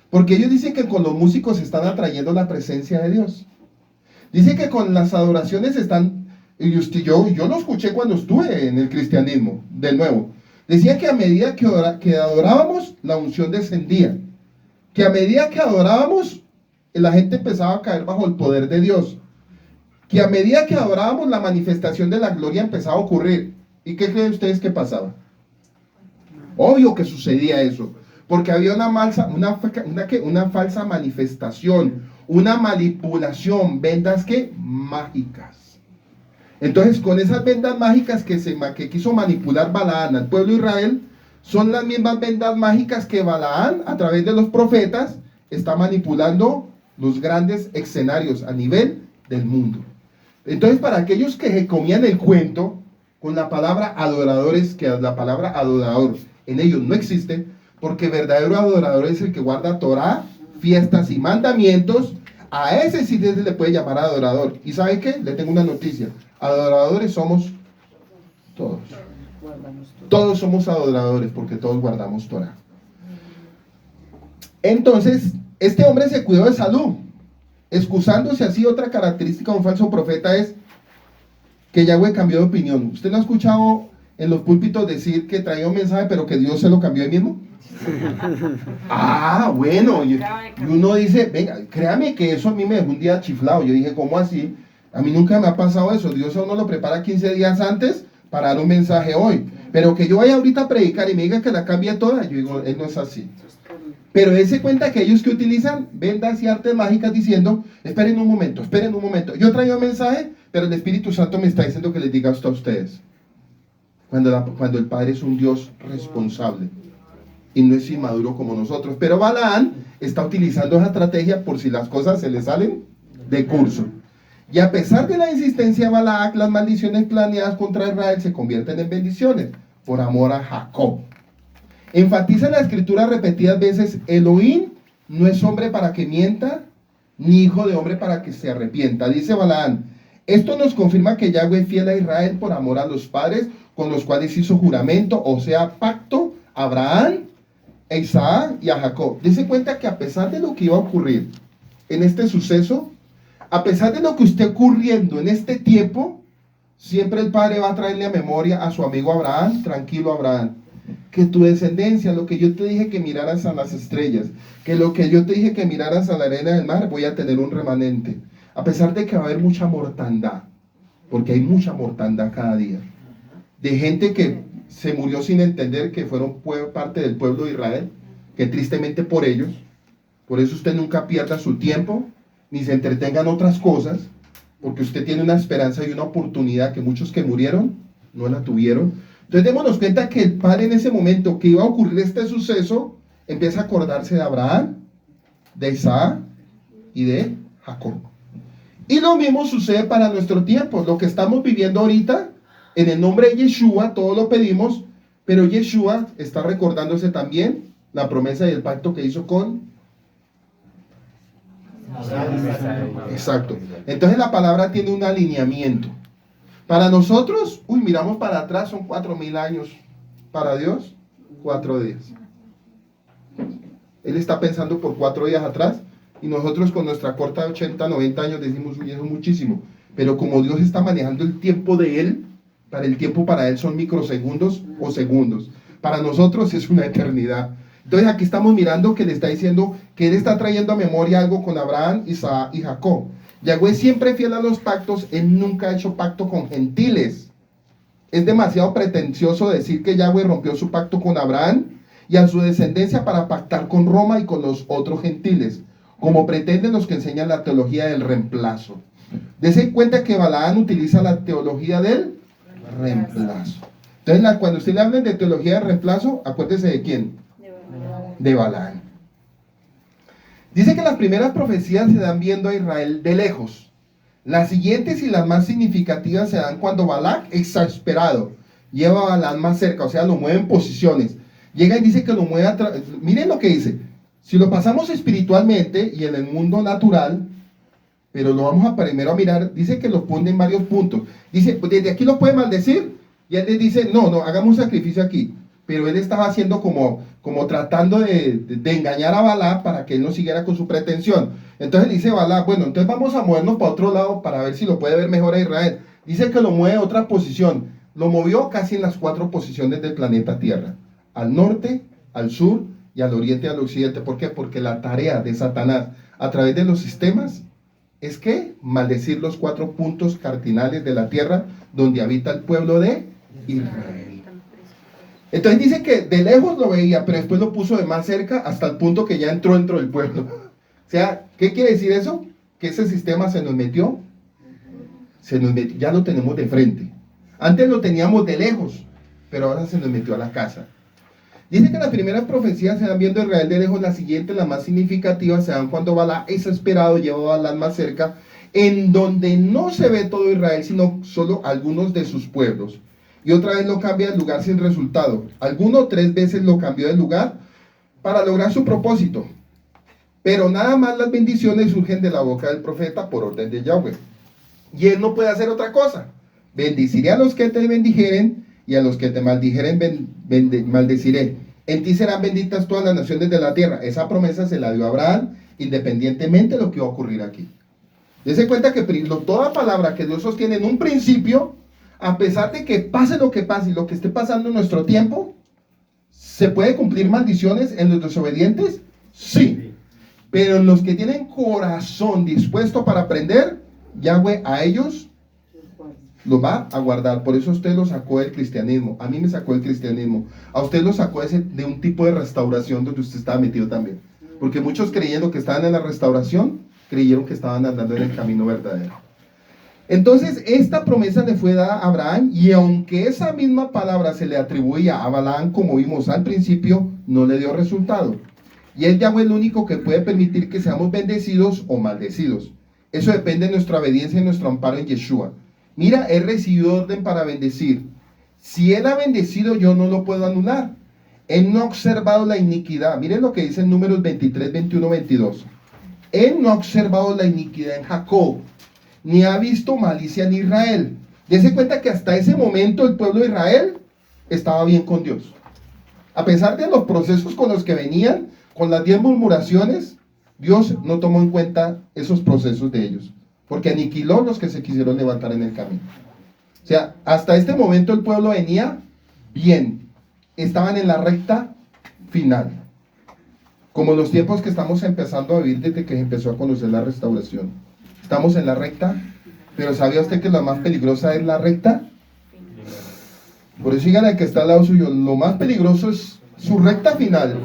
porque ellos dicen que con los músicos están atrayendo la presencia de Dios. Dicen que con las adoraciones están, y yo lo escuché cuando estuve en el cristianismo de nuevo, decía que a medida que adorábamos, la unción descendía. que a medida que adorábamos, la gente empezaba a caer bajo el poder de Dios. Que a medida que adorábamos, la manifestación de la gloria empezaba a ocurrir. ¿Y qué creen ustedes que pasaba? Obvio que sucedía eso, porque había una falsa manifestación, una manipulación, vendas que mágicas. Entonces, con esas vendas mágicas que quiso manipular Balaán al pueblo de Israel, son las mismas vendas mágicas que Balaán, a través de los profetas, está manipulando los grandes escenarios a nivel del mundo. Entonces, para aquellos que se comían el cuento con la palabra adoradores, que la palabra adorador en ellos no existe, porque verdadero adorador es el que guarda Torah, fiestas y mandamientos. A ese sí se le puede llamar adorador. ¿Y sabe qué? Le tengo una noticia. Adoradores somos todos. Todos somos adoradores porque todos guardamos Torah. Entonces, este hombre se cuidó de salud, excusándose así. Otra característica de un falso profeta es que Yahweh cambió de opinión. ¿Usted no ha escuchado en los púlpitos decir que traía un mensaje pero que Dios se lo cambió ahí mismo? Ah, bueno, y uno dice, venga, créame que eso a mí me dejó un día chiflado. Yo dije, ¿cómo así? A mí nunca me ha pasado eso. Dios a uno lo prepara 15 días antes para dar un mensaje hoy. Pero que yo vaya ahorita a predicar y me diga que la cambie toda, yo digo, él no es así. Pero él se cuenta que ellos que utilizan vendas y artes mágicas diciendo, esperen un momento. Yo traigo un mensaje, pero el Espíritu Santo me está diciendo que les diga esto a ustedes. Cuando el Padre es un Dios responsable y no es inmaduro como nosotros. Pero Balaán está utilizando esa estrategia por si las cosas se le salen de curso. Y a pesar de la insistencia de Balac, las maldiciones planeadas contra Israel se convierten en bendiciones por amor a Jacob. Enfatiza en la escritura repetidas veces: Elohim no es hombre para que mienta, ni hijo de hombre para que se arrepienta. Dice Balaam: esto nos confirma que Yahweh es fiel a Israel por amor a los padres con los cuales hizo juramento, o sea, pacto, a Abraham, a Isaac y a Jacob. Dese cuenta que a pesar de lo que iba a ocurrir en este suceso, a pesar de lo que esté ocurriendo en este tiempo, siempre el Padre va a traerle a memoria a su amigo Abraham: tranquilo Abraham, que tu descendencia, lo que yo te dije que miraras a las estrellas, que lo que yo te dije que miraras a la arena del mar, voy a tener un remanente. A pesar de que va a haber mucha mortandad, porque hay mucha mortandad cada día, de gente que se murió sin entender que fueron parte del pueblo de Israel, que tristemente por ellos, por eso usted nunca pierda su tiempo, ni se entretenga en otras cosas, porque usted tiene una esperanza y una oportunidad que muchos que murieron no la tuvieron. Entonces démonos cuenta que el Padre, en ese momento que iba a ocurrir este suceso, empieza a acordarse de Abraham, de Isaac y de Jacob. Y lo mismo sucede para nuestro tiempo. Lo que estamos viviendo ahorita, en el nombre de Yeshua, todos lo pedimos, pero Yeshua está recordándose también la promesa y el pacto que hizo con... Exacto. Entonces la palabra tiene un alineamiento. Para nosotros, miramos para atrás, son 4,000 años. Para Dios, 4 días. Él está pensando por 4 días atrás, y nosotros con nuestra corta de 80, 90 años decimos, eso es muchísimo. Pero como Dios está manejando el tiempo de Él, el tiempo para Él son microsegundos o segundos. Para nosotros es una eternidad. Entonces aquí estamos mirando que le está diciendo que Él está trayendo a memoria algo con Abraham, Isaac y Jacob. Yahweh siempre fiel a los pactos. Él nunca ha hecho pacto con gentiles. Es demasiado pretencioso decir que Yahweh rompió su pacto con Abraham y a su descendencia para pactar con Roma y con los otros gentiles, como pretenden los que enseñan la teología del reemplazo. Dese cuenta que Balaam utiliza la teología del reemplazo. Entonces, cuando usted le hablen de teología del reemplazo, acuérdese de quién. De Balaam. Dice que las primeras profecías se dan viendo a Israel de lejos. Las siguientes y las más significativas se dan cuando Balac, exasperado, lleva a Balaam más cerca, o sea, lo mueve en posiciones. Llega y dice que lo mueve miren lo que dice. Si lo pasamos espiritualmente y en el mundo natural, pero lo vamos a primero a mirar, dice que lo pone en varios puntos. Dice, pues desde aquí lo puede maldecir, y él le dice, no, hagamos un sacrificio aquí. Pero él estaba haciendo como tratando de engañar a Balac para que él no siguiera con su pretensión. Entonces le dice Balac, bueno, entonces vamos a movernos para otro lado para ver si lo puede ver mejor a Israel. Dice que lo mueve a otra posición. Lo movió casi en las 4 posiciones del planeta Tierra. Al norte, al sur y al oriente y al occidente. ¿Por qué? Porque la tarea de Satanás a través de los sistemas es que maldecir los 4 puntos cardinales de la tierra donde habita el pueblo de Israel. Entonces dice que de lejos lo veía, pero después lo puso de más cerca hasta el punto que ya entró dentro del pueblo. O sea, ¿qué quiere decir eso? Que ese sistema se nos metió, ya lo tenemos de frente. Antes lo teníamos de lejos, pero ahora se nos metió a la casa. Dice que las primeras profecías se dan viendo a Israel de lejos, las siguientes, las más significativas, se dan cuando Balá es esperado, lleva a Balán más cerca, en donde no se ve todo Israel, sino solo algunos de sus pueblos. Y otra vez lo cambia de lugar sin resultado. Alguno 3 veces lo cambió de lugar para lograr su propósito. Pero nada más las bendiciones surgen de la boca del profeta por orden de Yahweh. Y él no puede hacer otra cosa. Bendiciré a los que te bendijeren, y a los que te maldijeren maldeciré. En ti serán benditas todas las naciones de la tierra. Esa promesa se la dio a Abraham, independientemente de lo que va a ocurrir aquí. Dese cuenta que toda palabra que Dios sostiene en un principio, a pesar de que pase lo que pase y lo que esté pasando en nuestro tiempo, ¿se puede cumplir maldiciones en los desobedientes? Sí. Pero en los que tienen corazón dispuesto para aprender, Yahweh a ellos lo va a guardar. Por eso usted lo sacó del cristianismo. A mí me sacó del cristianismo. A usted lo sacó de un tipo de restauración donde usted estaba metido también. Porque muchos creyendo que estaban en la restauración, creyeron que estaban andando en el camino verdadero. Entonces, esta promesa le fue dada a Abraham, y aunque esa misma palabra se le atribuía a Balaam, como vimos al principio, no le dio resultado. Y es Yahweh el único que puede permitir que seamos bendecidos o maldecidos. Eso depende de nuestra obediencia y nuestro amparo en Yeshua. Mira, he recibido orden para bendecir. Si él ha bendecido, yo no lo puedo anular. Él no ha observado la iniquidad. Miren lo que dice en Números 23, 21, 22. Él no ha observado la iniquidad en Jacob, ni ha visto malicia en Israel. Dese cuenta que hasta ese momento el pueblo de Israel estaba bien con Dios. A pesar de los procesos con los que venían, con las 10 murmuraciones, Dios no tomó en cuenta esos procesos de ellos, porque aniquiló los que se quisieron levantar en el camino. O sea, hasta este momento el pueblo venía bien, estaban en la recta final, como los tiempos que estamos empezando a vivir desde que se empezó a conocer la restauración. Estamos en la recta, pero ¿sabía usted que la más peligrosa es la recta? Por eso dígale al que está al lado suyo, lo más peligroso es su recta final.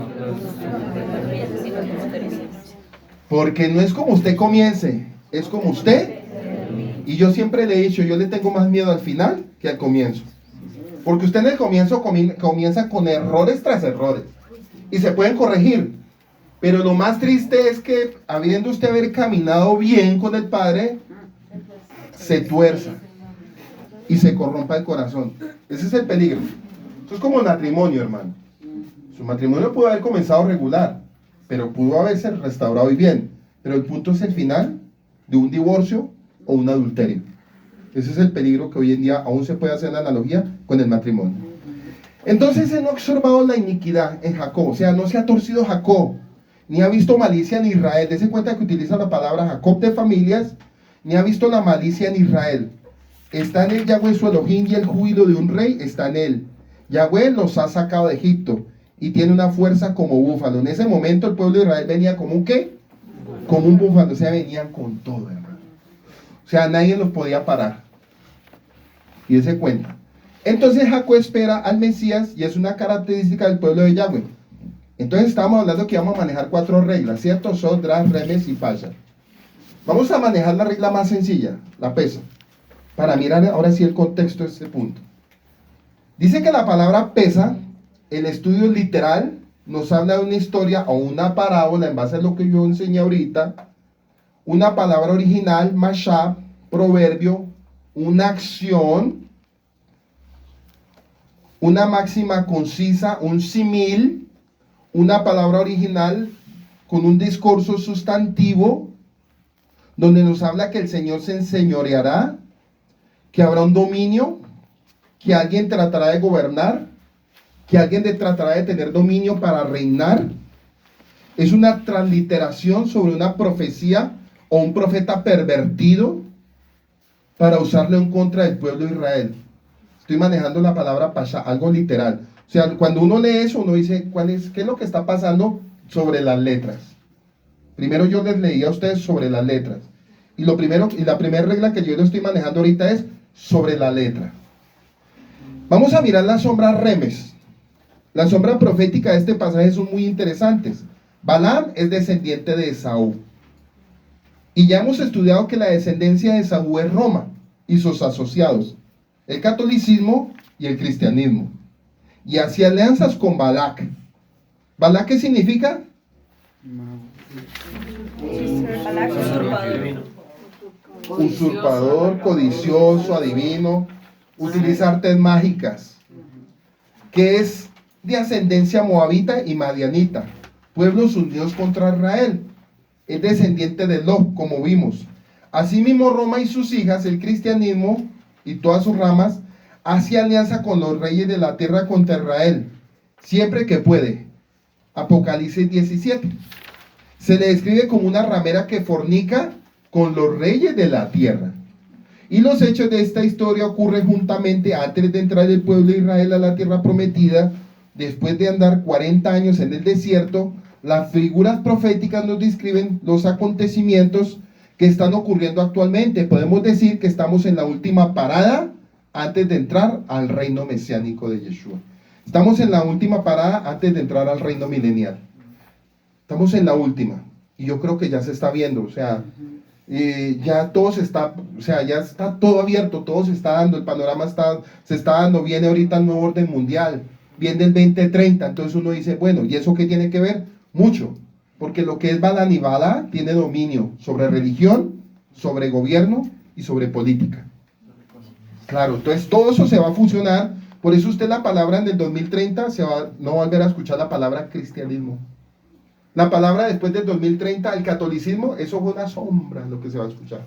Porque no es como usted comience, es como usted. Y yo siempre le he dicho, yo le tengo más miedo al final que al comienzo. Porque usted en el comienzo comienza con errores tras errores. Y se pueden corregir. Pero lo más triste es que, habiendo usted haber caminado bien con el Padre, se tuerza y se corrompa el corazón. Ese es el peligro. Eso es como el matrimonio, hermano. Su matrimonio pudo haber comenzado regular, pero pudo haberse restaurado y bien. Pero el punto es el final de un divorcio o un adulterio. Ese es el peligro que hoy en día aún se puede hacer la analogía con el matrimonio. Entonces él no ha observado la iniquidad en Jacob, o sea, no se ha torcido Jacob, ni ha visto malicia en Israel. Dese cuenta que utiliza la palabra Jacob de familias, ni ha visto la malicia en Israel. Está en él Yahweh su Elohim, y el júbilo de un rey está en él. Yahweh los ha sacado de Egipto y tiene una fuerza como búfalo. En ese momento el pueblo de Israel venía como un ¿qué? Como un búfalo, o sea, venían con todo, hermano. O sea, nadie los podía parar. Y dese cuenta. Entonces Jacob espera al Mesías, y es una característica del pueblo de Yahweh. Entonces estamos hablando que vamos a manejar 4 reglas, ¿cierto? Sod, Dras, Remes y Pasha. Vamos a manejar la regla más sencilla, la pesa, para mirar ahora sí el contexto de este punto. Dice que la palabra pesa, el estudio literal, nos habla de una historia o una parábola en base a lo que yo enseñé ahorita, una palabra original, mashab, proverbio, una acción, una máxima concisa, un simil, una palabra original con un discurso sustantivo, donde nos habla que el Señor se enseñoreará, que habrá un dominio, que alguien tratará de gobernar, que alguien tratará de tener dominio para reinar. Es una transliteración sobre una profecía o un profeta pervertido para usarlo en contra del pueblo de Israel. Estoy manejando la palabra pasha, algo literal. O sea, cuando uno lee eso, uno dice, ¿qué es lo que está pasando sobre las letras? Primero yo les leí a ustedes sobre las letras. Y la primera regla que yo les estoy manejando ahorita es sobre la letra. Vamos a mirar la sombra remes. La sombra profética de este pasaje son muy interesantes. Balaam es descendiente de Esaú. Y ya hemos estudiado que la descendencia de Esaú es Roma y sus asociados, el catolicismo y el cristianismo. Y hacía alianzas con Balac. ¿Balac qué significa? Usurpador, codicioso, adivino, utiliza artes mágicas, que es de ascendencia moabita y madianita, pueblos unidos contra Israel. Es descendiente de Lot, como vimos. Asimismo, Roma y sus hijas, el cristianismo y todas sus ramas, hace alianza con los reyes de la tierra contra Israel, siempre que puede. Apocalipsis 17. Se le describe como una ramera que fornica con los reyes de la tierra. Y los hechos de esta historia ocurren juntamente antes de entrar el pueblo de Israel a la tierra prometida, después de andar 40 años en el desierto. Las figuras proféticas nos describen los acontecimientos que están ocurriendo actualmente. Podemos decir que estamos en la última parada antes de entrar al reino mesiánico de Yeshua. Estamos en la última parada antes de entrar al reino milenial. Estamos en la última. Y yo creo que ya se está viendo. O sea, ya todo se está, o sea, ya está todo abierto, todo se está dando, el panorama se está dando. Viene ahorita el nuevo orden mundial, viene el 2030. Entonces uno dice, bueno, ¿y eso qué tiene que ver? Mucho, porque lo que es Balaam y Bala tiene dominio sobre religión, sobre gobierno y sobre política. Claro, entonces todo eso se va a fusionar. Por eso usted la palabra en el 2030 no va a volver a escuchar la palabra cristianismo. La palabra después del 2030, el catolicismo, eso fue una sombra lo que se va a escuchar.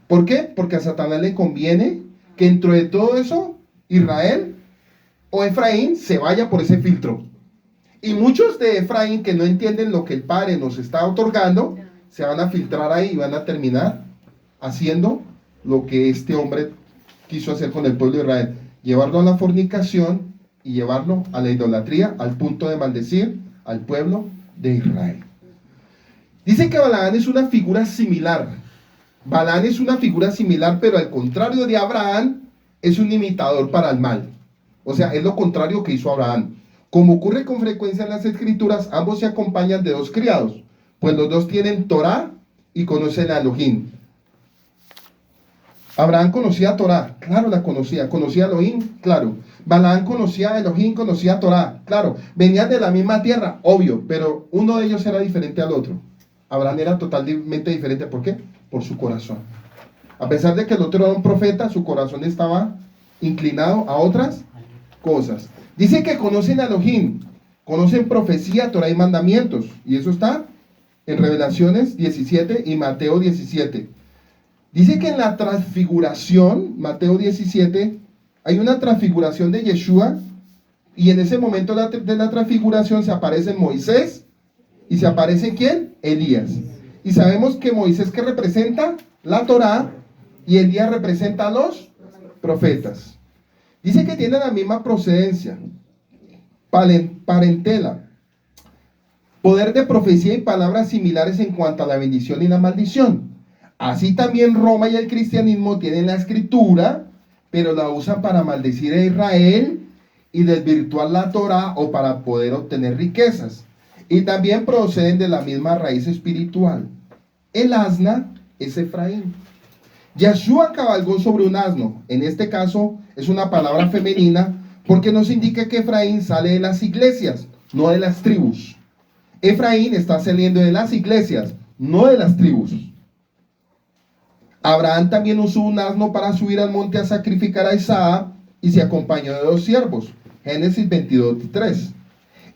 ¿Por qué? Porque a Satanás le conviene que dentro de todo eso, Israel o Efraín se vaya por ese filtro. Y muchos de Efraín que no entienden lo que el Padre nos está otorgando, se van a filtrar ahí y van a terminar haciendo lo que este hombre quiso hacer con el pueblo de Israel. Llevarlo a la fornicación y llevarlo a la idolatría, al punto de maldecir al pueblo de Israel. Dice que Balaam es una figura similar. Balaam es una figura similar, pero al contrario de Abraham, es un imitador para el mal. O sea, es lo contrario que hizo Abraham. Como ocurre con frecuencia en las escrituras, ambos se acompañan de dos criados, pues los dos tienen Torah y conocen a Elohim. Abraham conocía a Torah, claro la conocía a Elohim, claro. Balaam conocía a Elohim, conocía a Torah, claro. Venían de la misma tierra, obvio, pero uno de ellos era diferente al otro. Abraham era totalmente diferente, ¿por qué? Por su corazón. A pesar de que el otro era un profeta, su corazón estaba inclinado a otras cosas. Dice que conocen a Elohim, conocen profecía, Torah y mandamientos. Y eso está en Revelaciones 17 y Mateo 17. Dice que en la transfiguración, Mateo 17, hay una transfiguración de Yeshua. Y en ese momento de la transfiguración se aparece Moisés. ¿Y se aparece quién? Elías. Y sabemos que Moisés que representa la Torah y Elías representa a los profetas. Dice que tienen la misma procedencia, parentela, poder de profecía y palabras similares en cuanto a la bendición y la maldición. Así también Roma y el cristianismo tienen la escritura, pero la usan para maldecir a Israel y desvirtuar la Torah o para poder obtener riquezas. Y también proceden de la misma raíz espiritual. El asna es Efraín. Yeshua cabalgó sobre un asno. En este caso es una palabra femenina porque nos indica que Efraín sale de las iglesias, no de las tribus. Efraín está saliendo de las iglesias, no de las tribus. Abraham también usó un asno para subir al monte a sacrificar a Isaac y se acompañó de 2 siervos. Génesis 22:3.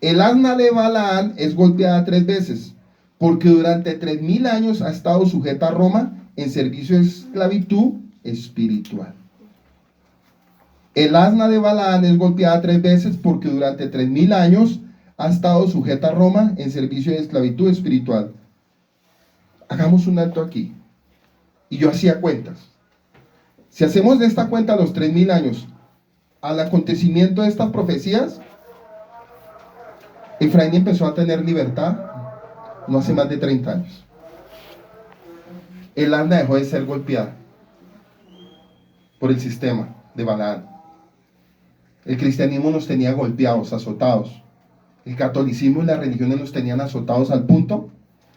El asna de Balaam es golpeada 3 veces porque durante 3000 años ha estado sujeta a Roma en servicio de esclavitud espiritual. El asna de Balaam es golpeada 3 veces porque durante 3000 años ha estado sujeta a Roma en servicio de esclavitud espiritual. Hagamos un alto aquí. Y yo hacía cuentas. Si hacemos de esta cuenta los 3000 años al acontecimiento de estas profecías, Efraín empezó a tener libertad no hace más de 30 años. El Asna dejó de ser golpeada por el sistema de Balaam. El cristianismo nos tenía golpeados, azotados. El catolicismo y las religiones nos tenían azotados al punto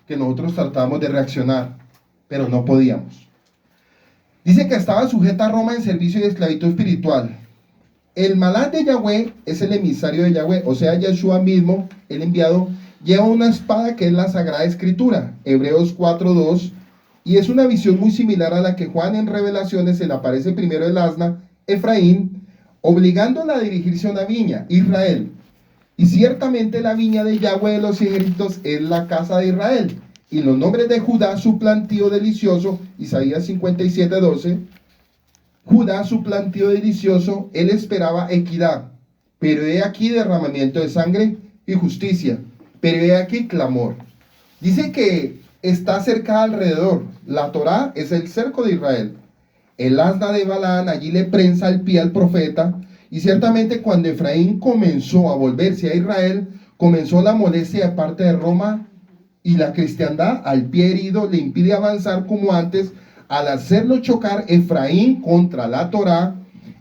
que nosotros tratábamos de reaccionar, pero no podíamos. Dice que estaba sujeta a Roma en servicio de esclavitud espiritual. El Malach de Yahweh es el emisario de Yahweh, o sea, Yeshua mismo, el enviado, lleva una espada que es la Sagrada Escritura, Hebreos 4:2, y es una visión muy similar a la que Juan en Revelaciones se le aparece primero el asna, Efraín, obligándola a dirigirse a una viña, Israel. Y ciertamente la viña de Yahweh de los ejércitos es la casa de Israel. Y los nombres de Judá, su plantío delicioso, Isaías 57:12, Judá, su plantío delicioso, él esperaba equidad, pero he aquí derramamiento de sangre y justicia, pero he aquí clamor. Dice que está cercada alrededor, la Torá es el cerco de Israel. El asna de Balaam allí le prensa el pie al profeta, y ciertamente cuando Efraín comenzó a volverse a Israel, comenzó la molestia de parte de Roma, y la cristiandad al pie herido le impide avanzar como antes. Al hacerlo chocar Efraín contra la Torá,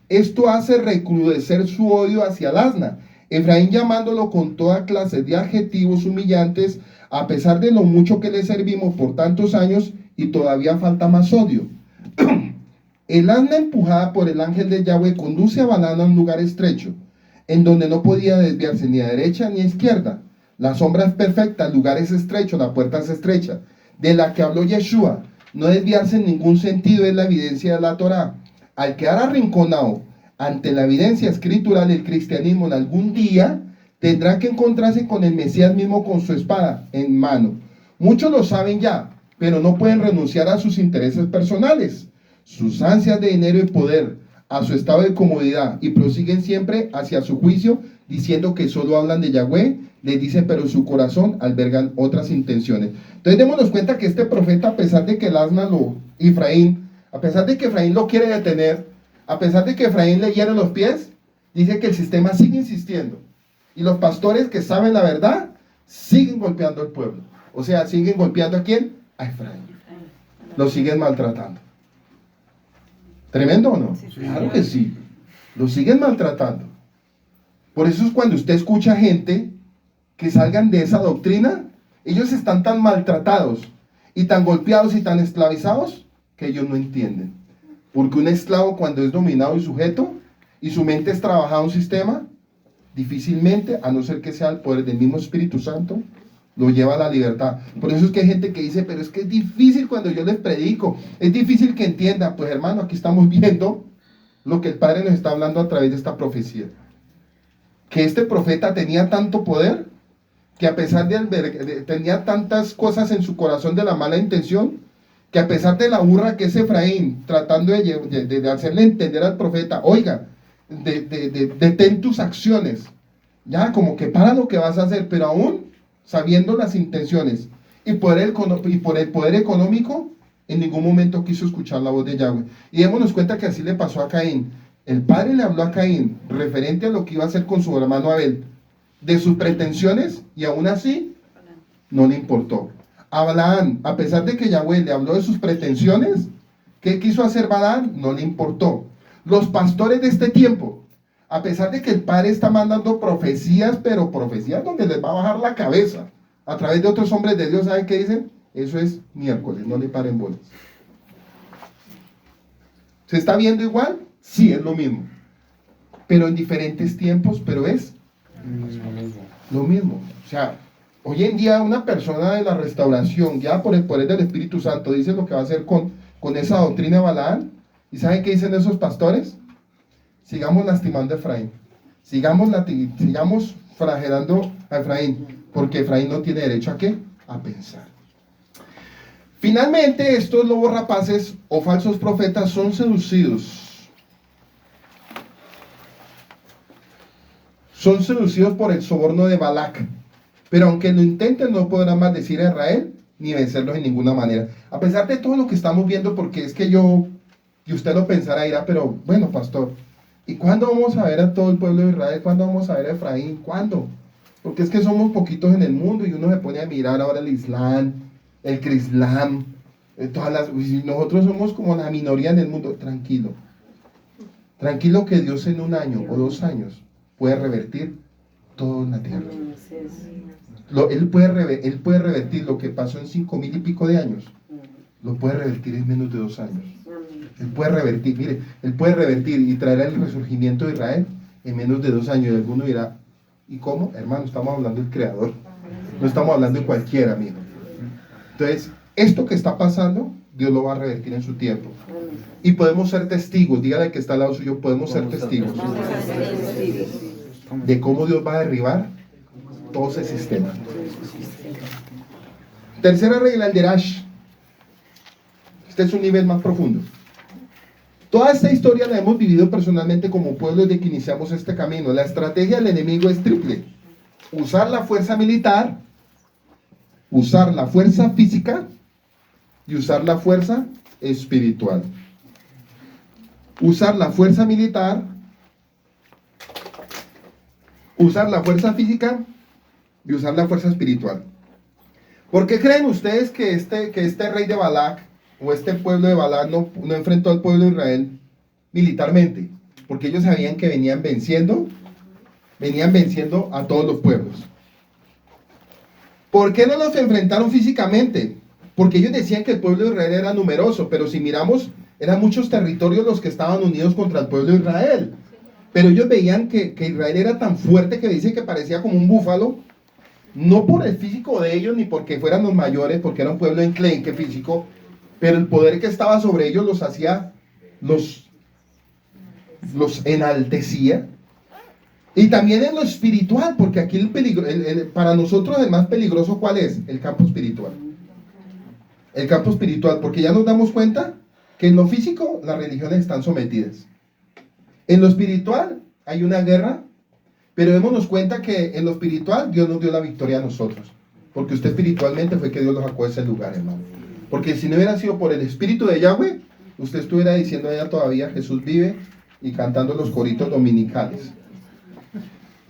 esto hace recrudecer su odio hacia el asna. Efraín llamándolo con toda clase de adjetivos humillantes, a pesar de lo mucho que le servimos por tantos años, y todavía falta más odio. El asna empujada por el ángel de Yahweh conduce a Balaam a un lugar estrecho, en donde no podía desviarse ni a derecha ni a izquierda. La sombra es perfecta, el lugar es estrecho, la puerta es estrecha, de la que habló Yeshua. No desviarse en ningún sentido es la evidencia de la Torá. Al quedar arrinconado ante la evidencia escritural del cristianismo, en algún día tendrá que encontrarse con el Mesías mismo con su espada en mano. Muchos lo saben ya, pero no pueden renunciar a sus intereses personales, sus ansias de dinero y poder, a su estado de comodidad, y prosiguen siempre hacia su juicio, diciendo que solo hablan de Yahweh. Les dice, pero su corazón albergan otras intenciones. Entonces démonos cuenta que este profeta, a pesar de que el asna Efraín, a pesar de que Efraín lo quiere detener, a pesar de que Efraín le hiere los pies, dice que el sistema sigue insistiendo. Y los pastores que saben la verdad, siguen golpeando al pueblo. O sea, siguen golpeando ¿a quién? A Efraín. Lo siguen maltratando. ¿Tremendo o no? Claro que sí. Lo siguen maltratando. Por eso es cuando usted escucha gente que salgan de esa doctrina, ellos están tan maltratados y tan golpeados y tan esclavizados que ellos no entienden. Porque un esclavo, cuando es dominado y sujeto y su mente es trabajada en un sistema, difícilmente, a no ser que sea el poder del mismo Espíritu Santo, lo lleva a la libertad. Por eso es que hay gente que dice, pero es que es difícil cuando yo les predico, es difícil que entiendan. Pues hermano, aquí estamos viendo lo que el Padre nos está hablando a través de esta profecía. Que este profeta tenía tanto poder, que a pesar tenía tantas cosas en su corazón de la mala intención, que a pesar de la burra que es Efraín, tratando de hacerle entender al profeta, oiga, detén tus acciones, ya como que para lo que vas a hacer, pero aún sabiendo las intenciones y por el poder económico, en ningún momento quiso escuchar la voz de Yahweh. Y démonos cuenta que así le pasó a Caín. El padre le habló a Caín referente a lo que iba a hacer con su hermano Abel, de sus pretensiones, y aún así no le importó. A Balaam, a pesar de que Yahweh le habló de sus pretensiones, ¿qué quiso hacer Balaam? No le importó. Los pastores de este tiempo, a pesar de que el Padre está mandando profecías, pero profecías donde les va a bajar la cabeza a través de otros hombres de Dios, ¿saben qué dicen? Eso es miércoles, no le paren bolas. ¿Se está viendo igual? Sí, es lo mismo, pero en diferentes tiempos, pero es lo mismo. O sea, hoy en día una persona de la restauración, ya por el poder del Espíritu Santo, dice lo que va a hacer con esa doctrina de Balaam. ¿Y saben qué dicen esos pastores? Sigamos lastimando a Efraín, sigamos flagelando a Efraín, porque Efraín no tiene derecho ¿a qué? A pensar. Finalmente, estos lobos rapaces o falsos profetas son seducidos. Son seducidos por el soborno de Balac, pero aunque lo intenten, no podrán maldecir a Israel ni vencerlos en ninguna manera. A pesar de todo lo que estamos viendo, porque es que y usted lo pensará, dirá, pero bueno, pastor, ¿y cuándo vamos a ver a todo el pueblo de Israel? ¿Cuándo vamos a ver a Efraín? ¿Cuándo? Porque es que somos poquitos en el mundo y uno se pone a mirar ahora el Islam, el Crislam, nosotros somos como la minoría en el mundo. Tranquilo. Tranquilo que Dios en 1 año o 2 años puede revertir todo en la tierra. Él puede revertir lo que pasó en 5.000 y pico de años. Lo puede revertir en menos de 2 años. Él puede revertir, mire, Él puede revertir y traer el resurgimiento de Israel en menos de 2 años. Y alguno dirá, ¿y cómo? Hermano, estamos hablando del Creador. No estamos hablando de cualquiera, amigo. Entonces, esto que está pasando, Dios lo va a revertir en su tiempo. Y podemos ser testigos, dígale al que está al lado suyo, podemos ser testigos de cómo Dios va a derribar todo ese sistema. Tercera regla, el Derash. Este es un nivel más profundo. Toda esta historia la hemos vivido personalmente como pueblo desde que iniciamos este camino. La estrategia del enemigo es triple: usar la fuerza militar, usar la fuerza física y usar la fuerza espiritual. Usar la fuerza militar, usar la fuerza física y usar la fuerza espiritual. ¿Por qué creen ustedes que este rey de Balac o este pueblo de Balac no enfrentó al pueblo de Israel militarmente? Porque ellos sabían que venían venciendo a todos los pueblos. ¿Por qué no los enfrentaron físicamente? Porque ellos decían que el pueblo de Israel era numeroso, pero si miramos, eran muchos territorios los que estaban unidos contra el pueblo de Israel. Pero ellos veían que Israel era tan fuerte que dice que parecía como un búfalo, no por el físico de ellos, ni porque fueran los mayores, porque era un pueblo enclenque físico, pero el poder que estaba sobre ellos los hacía, los enaltecía. Y también en lo espiritual, porque aquí el peligro, para nosotros el más peligroso, ¿cuál es? El campo espiritual. El campo espiritual, porque ya nos damos cuenta que en lo físico las religiones están sometidas. En lo espiritual hay una guerra, pero démonos cuenta que en lo espiritual Dios nos dio la victoria a nosotros. Porque usted espiritualmente fue que Dios lo sacó de ese lugar, hermano. Porque si no hubiera sido por el espíritu de Yahweh, usted estuviera diciendo allá todavía Jesús vive y cantando los coritos dominicales.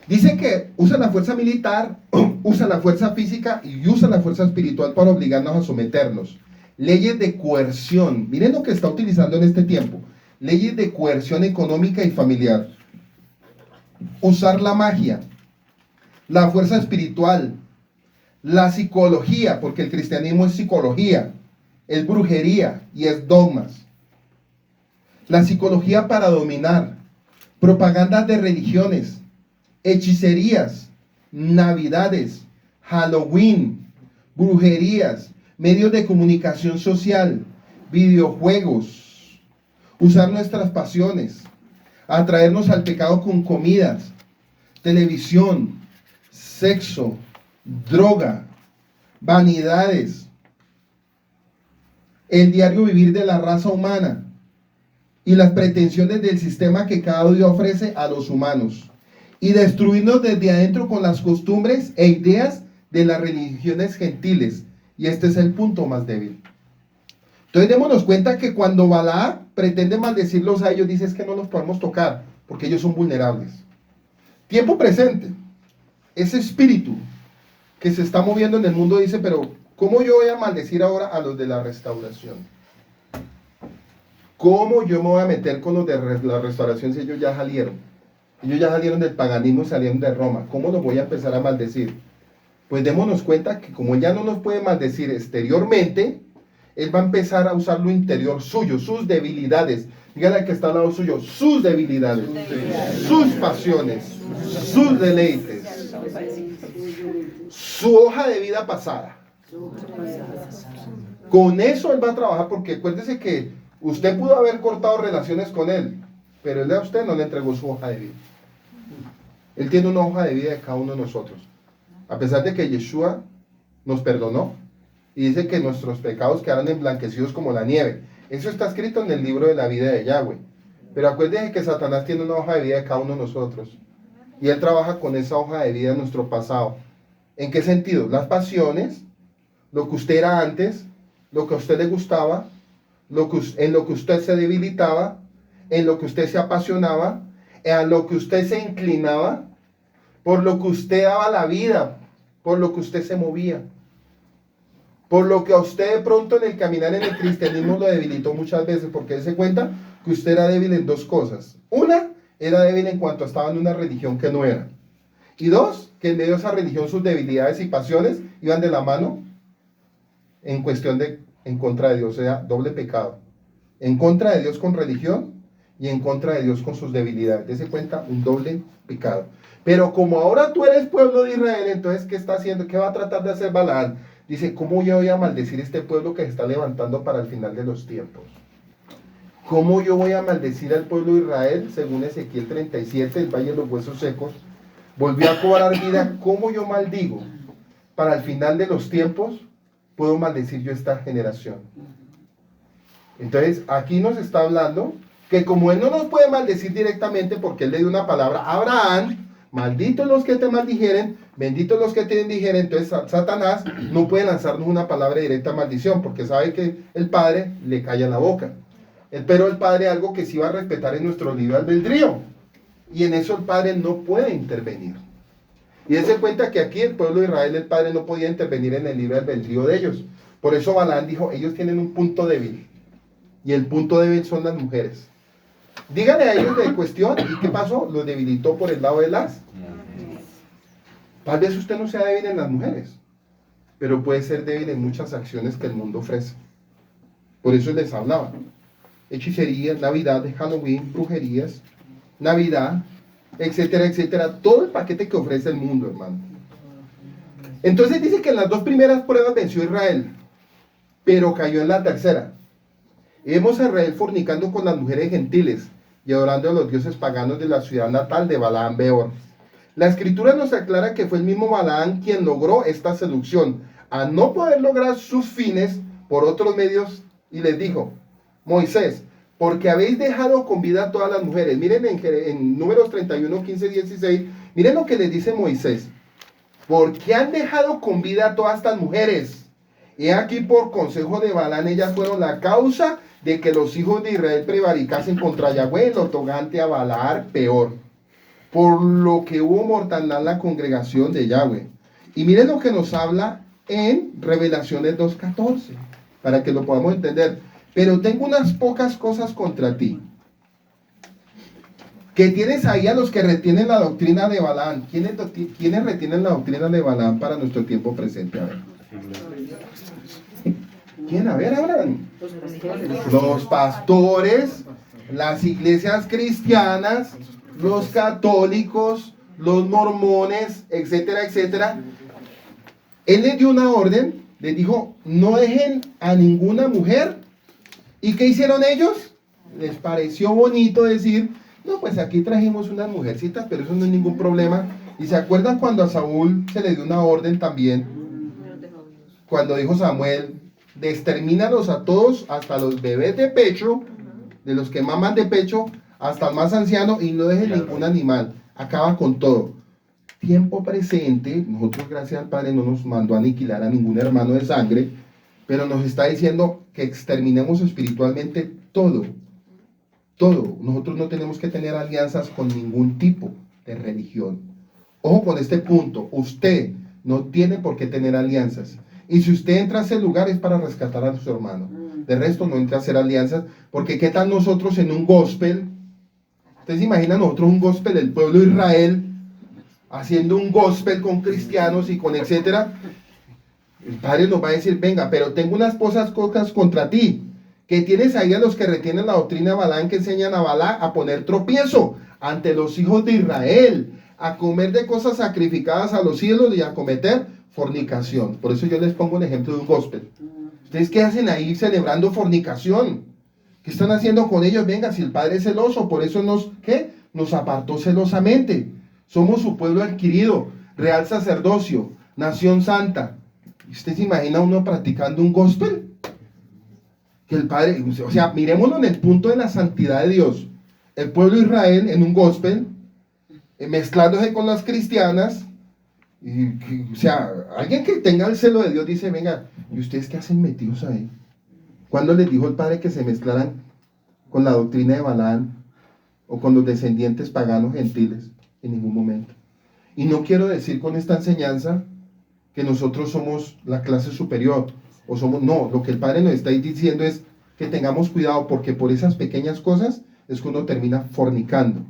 Dice que usa la fuerza militar, usa la fuerza física y usa la fuerza espiritual para obligarnos a someternos. Leyes de coerción. Miren lo que está utilizando en este tiempo. Leyes de coerción económica y familiar. Usar la magia, la fuerza espiritual, la psicología, porque el cristianismo es psicología, es brujería y es dogmas. La psicología para dominar, propagandas de religiones, hechicerías, navidades, Halloween, brujerías, medios de comunicación social, videojuegos, usar nuestras pasiones, atraernos al pecado con comidas, televisión, sexo, droga, vanidades, el diario vivir de la raza humana y las pretensiones del sistema que cada día ofrece a los humanos, y destruirnos desde adentro con las costumbres e ideas de las religiones gentiles. Y este es el punto más débil. Entonces démonos cuenta que cuando Balac pretende maldecirlos a ellos, dice es que no los podemos tocar, porque ellos son vulnerables. Tiempo presente, ese espíritu que se está moviendo en el mundo dice, pero ¿cómo yo voy a maldecir ahora a los de la restauración? ¿Cómo yo me voy a meter con los de la restauración si ellos ya salieron? Ellos ya salieron del paganismo y salieron de Roma. ¿Cómo los voy a empezar a maldecir? Pues démonos cuenta que como ya no nos puede maldecir exteriormente, él va a empezar a usar lo interior suyo, sus debilidades. Dígale al que está al lado suyo, sus debilidades, sus pasiones, sus deleites, su hoja de vida pasada. Con eso él va a trabajar, porque acuérdese que usted pudo haber cortado relaciones con él, pero él a usted no le entregó su hoja de vida. Él tiene una hoja de vida de cada uno de nosotros. A pesar de que Yeshua nos perdonó y dice que nuestros pecados quedaron emblanquecidos como la nieve. Eso está escrito en el libro de la vida de Yahweh. Pero acuérdense que Satanás tiene una hoja de vida de cada uno de nosotros. Y él trabaja con esa hoja de vida en nuestro pasado. ¿En qué sentido? Las pasiones, lo que usted era antes, lo que a usted le gustaba, en lo que usted se debilitaba, en lo que usted se apasionaba, en lo que usted se inclinaba, por lo que usted daba la vida, por lo que usted se movía, por lo que a usted de pronto en el caminar en el cristianismo lo debilitó muchas veces, porque él se cuenta que usted era débil en dos cosas. Una, era débil en cuanto estaba en una religión que no era. Y dos, que en medio de esa religión sus debilidades y pasiones iban de la mano en cuestión de en contra de Dios, o sea, doble pecado. En contra de Dios con religión y en contra de Dios con sus debilidades. Dese cuenta, un doble pecado. Pero como ahora tú eres pueblo de Israel, entonces, ¿qué está haciendo? ¿Qué va a tratar de hacer Balaam? Dice, ¿cómo yo voy a maldecir este pueblo que se está levantando para el final de los tiempos? ¿Cómo yo voy a maldecir al pueblo de Israel? Según Ezequiel 37, el Valle de los Huesos Secos, volvió a cobrar vida. ¿Cómo yo maldigo? Para el final de los tiempos, puedo maldecir yo esta generación. Entonces, aquí nos está hablando que como él no nos puede maldecir directamente porque él le dio una palabra a Abraham, malditos los que te maldijeren, benditos los que te bendijeren, entonces Satanás no puede lanzarnos una palabra directa de maldición porque sabe que el Padre le calla la boca. Pero el Padre algo que sí va a respetar en nuestro libre albedrío, y en eso el Padre no puede intervenir. Y él se cuenta que aquí el pueblo de Israel, el Padre no podía intervenir en el libre albedrío de ellos. Por eso Balaam dijo, ellos tienen un punto débil, y el punto débil son las mujeres. Díganle a ellos de cuestión, ¿y qué pasó? Los debilitó por el lado de las. Tal vez usted no sea débil en las mujeres, pero puede ser débil en muchas acciones que el mundo ofrece. Por eso les hablaba. Hechicerías, Navidad, Halloween, brujerías, Navidad, etcétera, etcétera. Todo el paquete que ofrece el mundo, hermano. Entonces dice que en las dos primeras pruebas venció Israel, pero cayó en la tercera. Y vemos a Israel fornicando con las mujeres gentiles y adorando a los dioses paganos de la ciudad natal de Balaam Beor. La escritura nos aclara que fue el mismo Balaam quien logró esta seducción, a no poder lograr sus fines por otros medios, y les dijo, Moisés, porque habéis dejado con vida a todas las mujeres. Miren en Números 31, 15, 16, miren lo que les dice Moisés. ¿Por qué han dejado con vida a todas estas mujeres? He aquí por consejo de Balaam ellas fueron la causa de que los hijos de Israel prevaricasen contra Yahweh, lo tocante a Balaar peor. Por lo que hubo mortandad en la congregación de Yahweh. Y miren lo que nos habla en Revelaciones 2.14, para que lo podamos entender. Pero tengo unas pocas cosas contra ti. Que tienes ahí a los que retienen la doctrina de Balaam. ¿Quiénes retienen la doctrina de Balaam para nuestro tiempo presente? A ver. ¿Quién? A ver, hablan. Los pastores, las iglesias cristianas, los católicos, los mormones, etcétera, etcétera. Él les dio una orden, les dijo, no dejen a ninguna mujer. ¿Y qué hicieron ellos? Les pareció bonito decir, no, pues aquí trajimos unas mujercitas, pero eso no es ningún problema. ¿Y se acuerdan cuando a Saúl se le dio una orden también? Cuando dijo Samuel, extermínalos a todos, hasta los bebés de pecho, de los que maman de pecho, hasta el más anciano, y no dejen ningún animal. Acaba con todo. Tiempo presente, nosotros gracias al Padre no nos mandó a aniquilar a ningún hermano de sangre, pero nos está diciendo que exterminemos espiritualmente todo. Todo. Nosotros no tenemos que tener alianzas con ningún tipo de religión. Ojo con este punto. Usted no tiene por qué tener alianzas. Y si usted entra a ese lugar es para rescatar a su hermano. De resto no entra a hacer alianzas. Porque ¿qué tal nosotros en un gospel? Ustedes se imaginan nosotros un gospel, el pueblo de Israel, haciendo un gospel con cristianos y con etcétera. El Padre nos va a decir, venga, pero tengo unas cosas contra ti, que tienes ahí a los que retienen la doctrina de Balaam, que enseñan a Balaam a poner tropiezo ante los hijos de Israel, a comer de cosas sacrificadas a los ídolos y a cometer fornicación. Por eso yo les pongo el ejemplo de un gospel. ¿Ustedes qué hacen ahí celebrando fornicación? ¿Qué están haciendo con ellos? Venga, si el Padre es celoso, por eso nos apartó celosamente. Somos su pueblo adquirido, real sacerdocio, nación santa. ¿Usted se imagina uno practicando un gospel? Que el Padre, o sea, miremoslo en el punto de la santidad de Dios. El pueblo de Israel en un gospel, mezclándose con las cristianas, o sea, alguien que tenga el celo de Dios dice, venga, ¿y ustedes qué hacen metidos ahí? ¿Cuándo les dijo el Padre que se mezclaran con la doctrina de Balaam o con los descendientes paganos gentiles? En ningún momento. Y no quiero decir con esta enseñanza que nosotros somos la clase superior, o somos, no, lo que el Padre nos está diciendo es que tengamos cuidado, porque por esas pequeñas cosas es que uno termina fornicando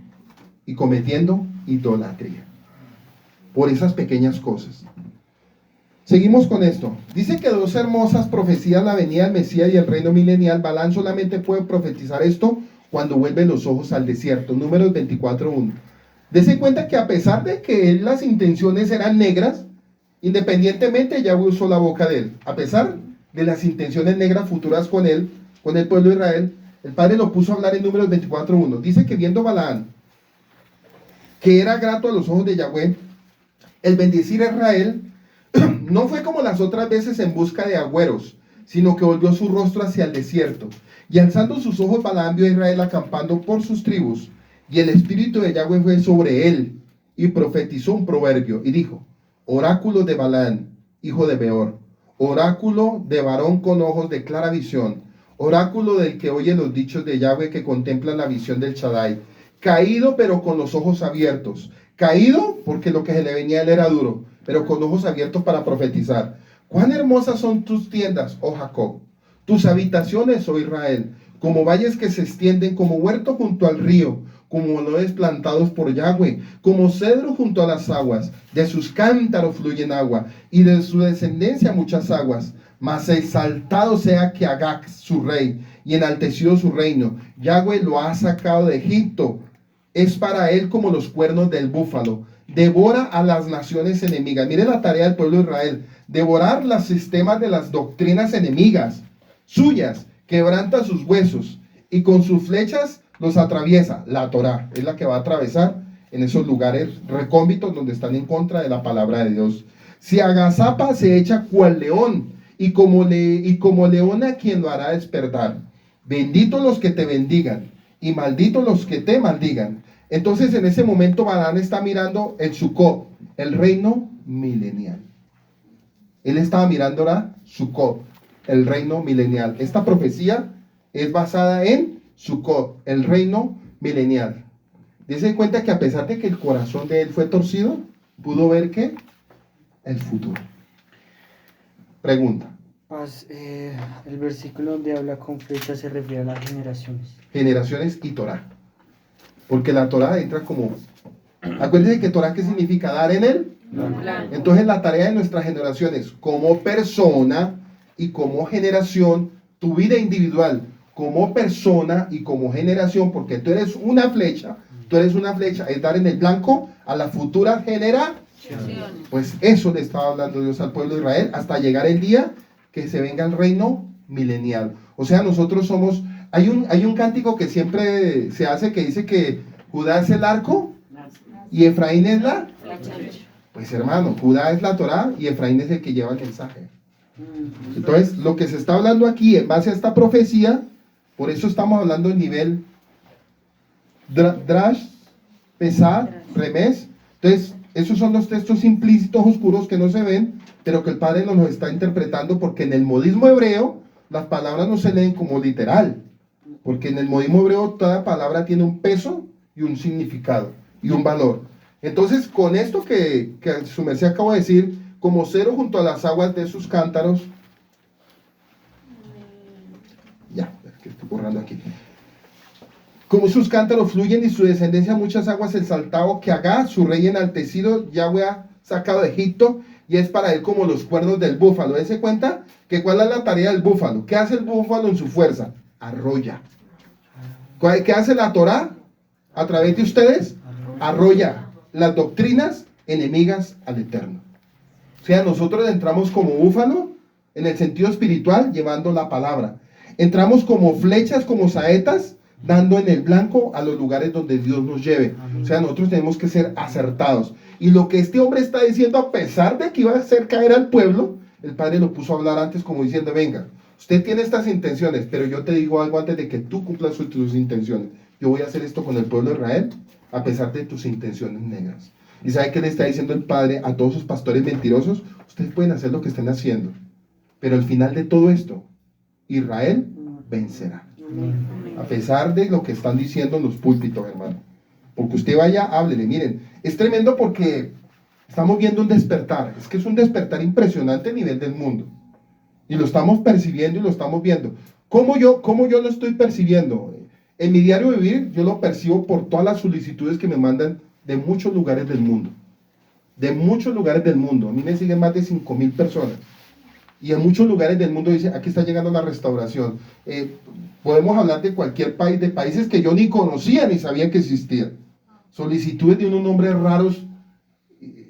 y cometiendo idolatría. Por esas pequeñas cosas. Seguimos con esto. Dice que dos hermosas profecías, la venida del Mesías y el reino milenial. Balán solamente puede profetizar esto cuando vuelve los ojos al desierto. Números 24:1. Dese cuenta que a pesar de que él, las intenciones eran negras, independientemente Yahweh usó la boca de él. A pesar de las intenciones negras futuras con él, con el pueblo de Israel, el Padre lo puso a hablar en Números 24:1. Dice que viendo Balaán que era grato a los ojos de Yahweh el bendecir a Israel, no fue como las otras veces en busca de agüeros, sino que volvió su rostro hacia el desierto. Y alzando sus ojos, Balaam vio a Israel acampando por sus tribus, y el espíritu de Yahweh fue sobre él, y profetizó un proverbio, y dijo: oráculo de Balaam, hijo de Beor, oráculo de varón con ojos de clara visión, oráculo del que oye los dichos de Yahweh, que contempla la visión del Shaddai, caído pero con los ojos abiertos, caído porque lo que se le venía a él era duro, pero con ojos abiertos para profetizar. Cuán hermosas son tus tiendas, oh Jacob, tus habitaciones, oh Israel, como valles que se extienden, como huerto junto al río, como oloes plantados por Yahweh, como cedro junto a las aguas. De sus cántaros fluyen agua, y de su descendencia muchas aguas. Mas exaltado sea que Agag, su rey, y enaltecido su reino. Yahweh lo ha sacado de Egipto. Es para él como los cuernos del búfalo. Devora a las naciones enemigas. Mire la tarea del pueblo de Israel: devorar los sistemas de las doctrinas enemigas suyas, quebranta sus huesos y con sus flechas los atraviesa. La Torá es la que va a atravesar en esos lugares recónditos donde están en contra de la palabra de Dios. Si agazapa, se echa cual león, y como león a quien lo hará despertar. Benditos los que te bendigan, y malditos los que te maldigan. Entonces en ese momento Balaam está mirando el Sucot, el reino milenial. Él estaba mirando ahora Sucot, el reino milenial. Esta profecía es basada en Sucot, el reino milenial. Dese cuenta que a pesar de que el corazón de él fue torcido, pudo ver que el futuro. Pregunta. Pues, el versículo donde habla con flecha se refiere a las generaciones. Generaciones y Torah. Porque la Torah entra como... Acuérdense que Torah, ¿qué significa? Dar en él. Entonces la tarea de nuestras generaciones, como persona y como generación, tu vida individual, como persona y como generación, porque tú eres una flecha, es dar en el blanco a la futura generación. Pues eso le estaba hablando Dios al pueblo de Israel hasta llegar el día que se venga el reino milenial. O sea, nosotros somos... Hay un cántico que siempre se hace que dice que Judá es el arco y Efraín es la... Pues hermano, Judá es la Torá y Efraín es el que lleva el mensaje. Entonces, lo que se está hablando aquí en base a esta profecía, por eso estamos hablando del nivel Drash, Pesar, Remes. Entonces, esos son los textos implícitos oscuros que no se ven, pero que el Padre nos los está interpretando, porque en el modismo hebreo las palabras no se leen como literal, porque en el modismo hebreo toda palabra tiene un peso y un significado y un valor. Entonces, con esto que su merced acabo de decir, como cero junto a las aguas de sus cántaros, ya, que estoy borrando aquí. Como sus cántaros fluyen y su descendencia muchas aguas, exaltado que Agag, su rey enaltecido, Yahweh ha sacado de Egipto, y es para él como los cuernos del búfalo. Dese cuenta que cuál es la tarea del búfalo. ¿Qué hace el búfalo en su fuerza? Arrolla. ¿Qué hace la Torá a través de ustedes? Arrolla las doctrinas enemigas al Eterno. O sea, nosotros entramos como búfalo en el sentido espiritual, llevando la palabra. Entramos como flechas, como saetas, dando en el blanco a los lugares donde Dios nos lleve. O sea, nosotros tenemos que ser acertados. Y lo que este hombre está diciendo, a pesar de que iba a hacer caer al pueblo, el Padre lo puso a hablar antes como diciendo: venga, usted tiene estas intenciones, pero yo te digo algo antes de que tú cumplas tus intenciones. Yo voy a hacer esto con el pueblo de Israel, a pesar de tus intenciones negras. ¿Y sabe qué le está diciendo el Padre a todos sus pastores mentirosos? Ustedes pueden hacer lo que estén haciendo, pero al final de todo esto, Israel vencerá. A pesar de lo que están diciendo en los púlpitos, hermano. Porque usted vaya, háblele. Miren, es tremendo porque Estamos viendo un despertar. Es que es un despertar impresionante a nivel del mundo. Y lo estamos percibiendo y lo estamos viendo. ¿Cómo yo lo estoy percibiendo? En mi diario vivir yo lo percibo por todas las solicitudes que me mandan de muchos lugares del mundo. De muchos lugares del mundo. A mí me siguen más de 5.000 personas. Y en muchos lugares del mundo dice, aquí está llegando la restauración. Podemos hablar de cualquier país, de países que yo ni conocía ni sabía que existían. Solicitudes de unos nombres raros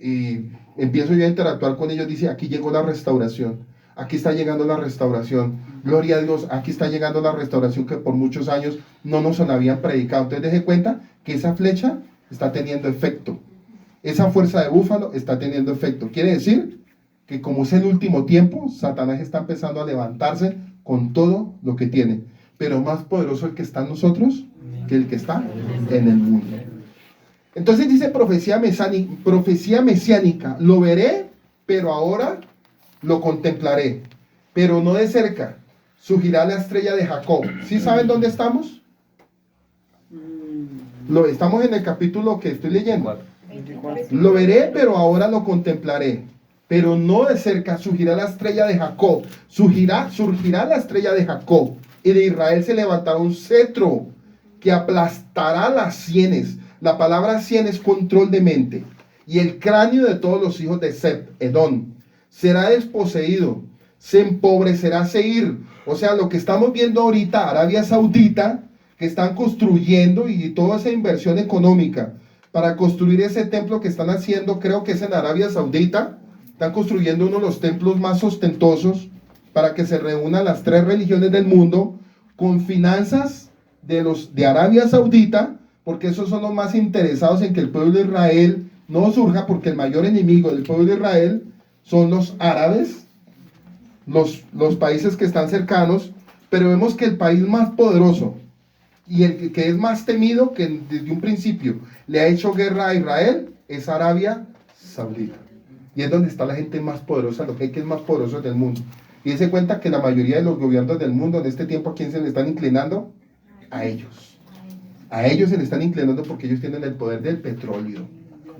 y empiezo yo a interactuar con ellos. Dice, aquí llegó la restauración. Aquí está llegando la restauración. Gloria a Dios, aquí está llegando la restauración que por muchos años no nos la habían predicado. Entonces deje cuenta que esa flecha está teniendo efecto. Esa fuerza de búfalo está teniendo efecto. Quiere decir que como es el último tiempo, Satanás está empezando a levantarse con todo lo que tiene. Pero más poderoso el que está en nosotros que el que está en el mundo. Entonces dice profecía mesiánica, lo veré, pero ahora lo contemplaré, pero no de cerca. Surgirá la estrella de Jacob. ¿Sí saben dónde estamos? Estamos en el capítulo que estoy leyendo. Lo veré, pero ahora lo contemplaré, pero no de cerca. Surgirá la estrella de Jacob. Surgirá la estrella de Jacob, y de Israel se levantará un cetro que aplastará las sienes. La palabra sien es control de mente. Y el cráneo de todos los hijos de Seb, Edom, será desposeído. Se empobrecerá Seir. O sea, lo que estamos viendo ahorita, Arabia Saudita, que están construyendo, y toda esa inversión económica para construir ese templo que están haciendo, creo que es en Arabia Saudita. Están construyendo uno de los templos más ostentosos para que se reúnan las 3 religiones del mundo con finanzas de Arabia Saudita, porque esos son los más interesados en que el pueblo de Israel no surja, porque el mayor enemigo del pueblo de Israel son los árabes, los países que están cercanos. Pero vemos que el país más poderoso y el que es más temido, que desde un principio le ha hecho guerra a Israel, es Arabia Saudita. Y es donde está la gente más poderosa, los jeques más poderosos del mundo. Y se cuenta que la mayoría de los gobiernos del mundo en este tiempo, ¿a quién se le están inclinando? A ellos. A ellos se le están inclinando porque ellos tienen el poder del petróleo,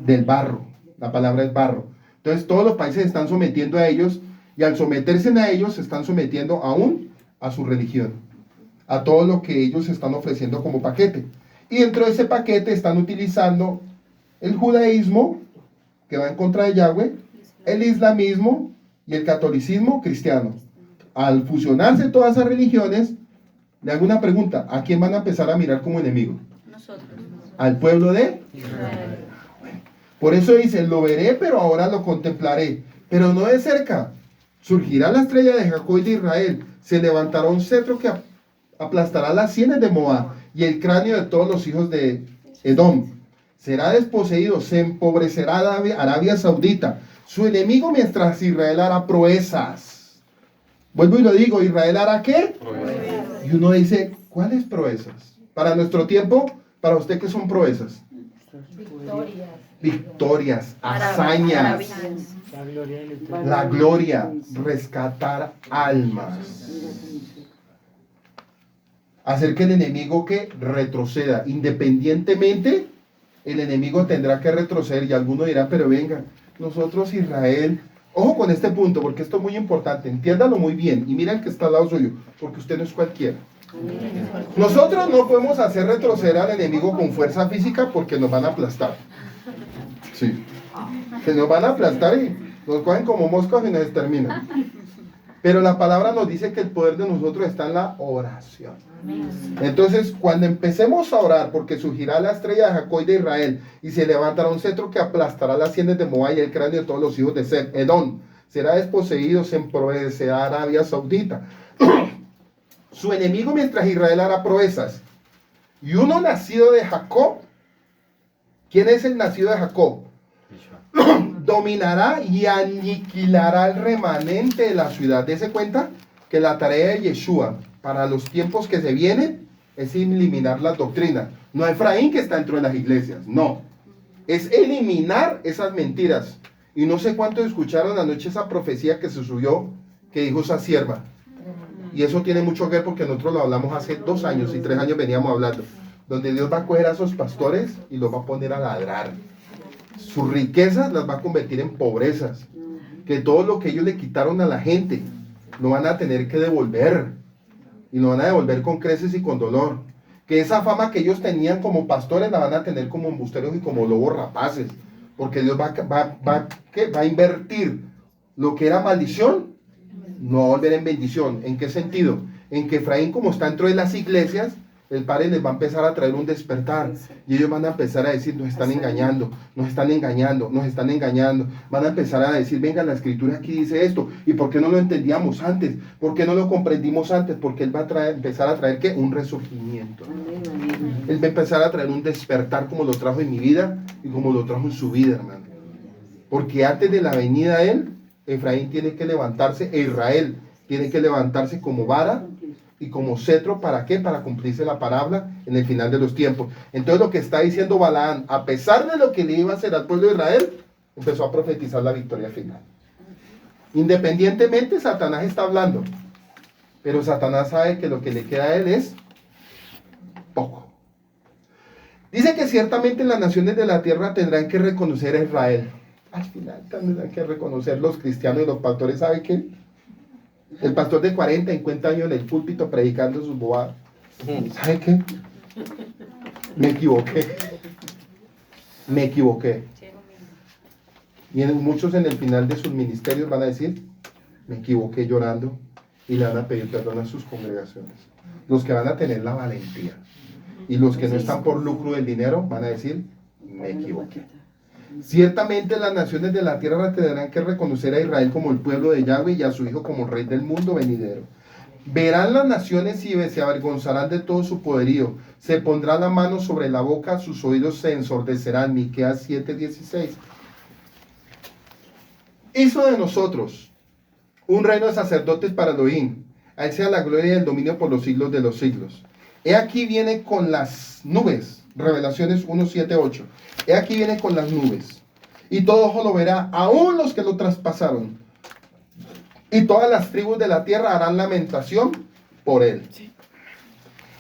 del barro. La palabra es barro. Entonces todos los países se están sometiendo a ellos, y al someterse a ellos se están sometiendo aún a su religión, a todo lo que ellos están ofreciendo como paquete. Y dentro de ese paquete están utilizando el judaísmo, que va en contra de Yahweh, el islamismo y el catolicismo cristiano. Al fusionarse todas esas religiones, le hago una pregunta: ¿a quién van a empezar a mirar como enemigo? Nosotros. Al pueblo de Israel. Por eso dice, lo veré, pero ahora lo contemplaré, pero no de cerca. Surgirá la estrella de Jacob y de Israel, se levantará un cetro que aplastará las sienes de Moab y el cráneo de todos los hijos de Edom. Será desposeído, se empobrecerá Arabia Saudita, su enemigo, mientras Israel hará proezas. Vuelvo y lo digo, ¿Israel hará qué? Proezas. Y uno dice, ¿cuáles proezas? Para nuestro tiempo, para usted, ¿qué son proezas? Victorias. Victorias, hazañas, La gloria del Eterno. la gloria, rescatar almas, hacer que el enemigo que retroceda. Independientemente, el enemigo tendrá que retroceder, y alguno dirá, pero venga, nosotros Israel, ojo con este punto, porque esto es muy importante, entiéndalo muy bien, y mira el que está al lado suyo, porque usted no es cualquiera. Nosotros no podemos hacer retroceder al enemigo con fuerza física, porque nos van a aplastar. Sí, que nos van a aplastar y nos cogen como moscas y nos exterminan. Pero la palabra nos dice que el poder de nosotros está en la oración. Entonces, cuando empecemos a orar, porque surgirá la estrella de Jacob y de Israel, y se levantará un cetro que aplastará las sienes de Moab y el cráneo de todos los hijos de Seb, Edom, será desposeído, se empobrecerá Arabia Saudita. Su enemigo, mientras Israel hará proezas. Y uno nacido de Jacob, ¿quién es el nacido de Jacob? Dominará y aniquilará el remanente de la ciudad. Dese cuenta que la tarea de Yeshua para los tiempos que se vienen es eliminar las doctrinas. No Efraín, que está dentro de las iglesias, no. Es eliminar esas mentiras. Y no sé cuántos escucharon anoche esa profecía que se subió, que dijo esa sierva. Y eso tiene mucho que ver porque nosotros lo hablamos hace 2 años y 3 años veníamos hablando. Donde Dios va a coger a esos pastores y los va a poner a ladrar. sus riquezas las va a convertir en pobrezas, que todo lo que ellos le quitaron a la gente lo van a tener que devolver, y lo van a devolver con creces y con dolor, que esa fama que ellos tenían como pastores la van a tener como embusteros y como lobos rapaces, porque Dios va a invertir lo que era maldición, no va a volver en bendición. ¿En qué sentido? En que Efraín, como está dentro de las iglesias, el Padre les va a empezar a traer un despertar, y ellos van a empezar a decir, nos están engañando, nos están engañando, nos están engañando. Van a empezar a decir, venga, la escritura aquí dice esto, ¿y por qué no lo entendíamos antes? ¿Por qué no lo comprendimos antes? Porque Él va a empezar a traer, ¿qué? Un resurgimiento. Él va a empezar a traer un despertar, como lo trajo en mi vida y como lo trajo en su vida, hermano. Porque antes de la venida de Él, Efraín tiene que levantarse, e Israel tiene que levantarse como vara y como cetro. ¿Para qué? Para cumplirse la palabra en el final de los tiempos. Entonces lo que está diciendo Balaán, a pesar de lo que le iba a hacer al pueblo de Israel, empezó a profetizar la victoria final. Independientemente, Satanás está hablando, pero Satanás sabe que lo que le queda a él es poco. Dice que ciertamente las naciones de la tierra tendrán que reconocer a Israel. Al final tendrán que reconocer los cristianos y los pastores. ¿Sabe qué? El pastor de 40, 50 años en el púlpito predicando sus bobadas. ¿Sabe qué? Me equivoqué. Me equivoqué. Y muchos en el final de sus ministerios van a decir, me equivoqué, llorando, y le van a pedir perdón a sus congregaciones. Los que van a tener la valentía. Y los que no están por lucro del dinero van a decir, me equivoqué. Ciertamente las naciones de la tierra tendrán que reconocer a Israel como el pueblo de Yahweh y a su Hijo como rey del mundo venidero. Verán las naciones y se avergonzarán de todo su poderío. Se pondrá la mano sobre la boca, sus oídos se ensordecerán. Miqueas 7:16. Hizo de nosotros un reino de sacerdotes para Elohim. A él sea la gloria y el dominio por los siglos de los siglos. He aquí viene con las nubes. Revelaciones 1:7-8. He aquí viene con las nubes, y todo ojo lo verá, aún los que lo traspasaron. Y todas las tribus de la tierra harán lamentación por él.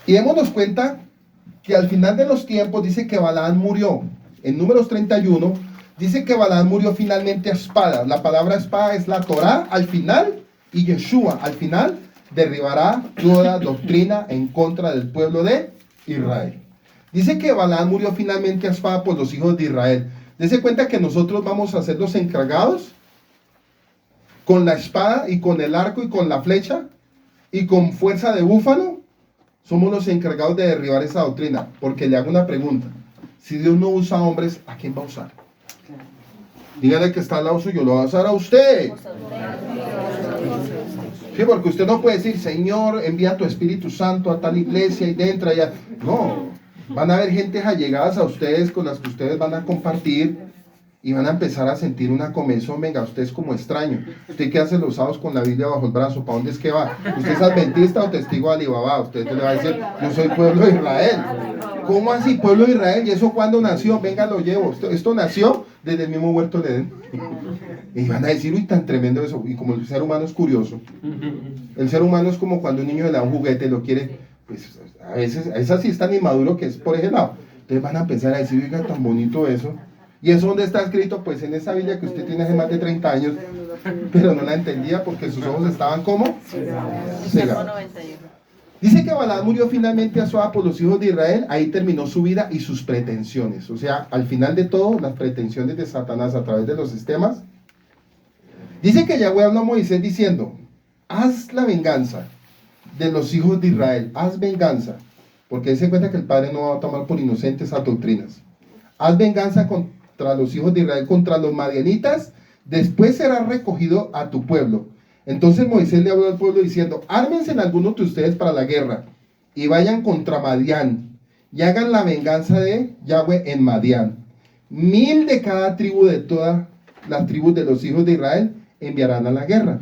Y démonos cuenta que al final de los tiempos dice que Balaán murió. En Números 31 dice que Balaán murió finalmente a espada. La palabra espada es la Torá al final, y Yeshua al final derribará toda doctrina en contra del pueblo de Israel. Dice que Balaán murió finalmente a espada por los hijos de Israel. Dese cuenta que nosotros vamos a ser los encargados con la espada y con el arco y con la flecha y con fuerza de búfalo. Somos los encargados de derribar esa doctrina. Porque le hago una pregunta. Si Dios no usa hombres, ¿a quién va a usar? Dígale que está al lado suyo, lo va a usar a usted. Sí, porque usted no puede decir, Señor, envía tu Espíritu Santo a tal iglesia y entra allá. No. Van a haber gentes allegadas a ustedes con las que ustedes van a compartir y van a empezar a sentir una comezón. Venga, usted es como extraño. ¿Usted qué hace los sábados con la Biblia bajo el brazo? ¿Para dónde es que va? ¿Usted es adventista o testigo de Alibaba? Usted le va a decir, yo soy pueblo de Israel. ¿Cómo así, pueblo de Israel? ¿Y eso cuándo nació? Venga, lo llevo. Esto nació desde el mismo huerto de Edén. Y van a decir, uy, tan tremendo eso. Y como el ser humano es curioso, el ser humano es como cuando un niño le da un juguete, lo quiere, pues a veces es así, es tan inmaduro que es por ese lado. Entonces van a empezar a decir, oiga, tan bonito eso. ¿Y eso dónde está escrito? Pues en esa Biblia que usted tiene hace más de 30 años, pero no la entendía porque sus ojos estaban como cegados. Dice que Balaam murió finalmente a espada por los hijos de Israel. Ahí terminó su vida y sus pretensiones. O sea, al final de todo, las pretensiones de Satanás a través de los sistemas. Dice que Yahweh habló a Moisés diciendo, haz la venganza de los hijos de Israel, haz venganza, porque se cuenta que el Padre no va a tomar por inocentes esas doctrinas. Haz venganza contra los hijos de Israel, contra los madianitas, después será recogido a tu pueblo. Entonces Moisés le habló al pueblo diciendo, ármense en algunos de ustedes para la guerra, y vayan contra Madián, y hagan la venganza de Yahweh en Madián. 1000 de cada tribu de todas las tribus de los hijos de Israel enviarán a la guerra.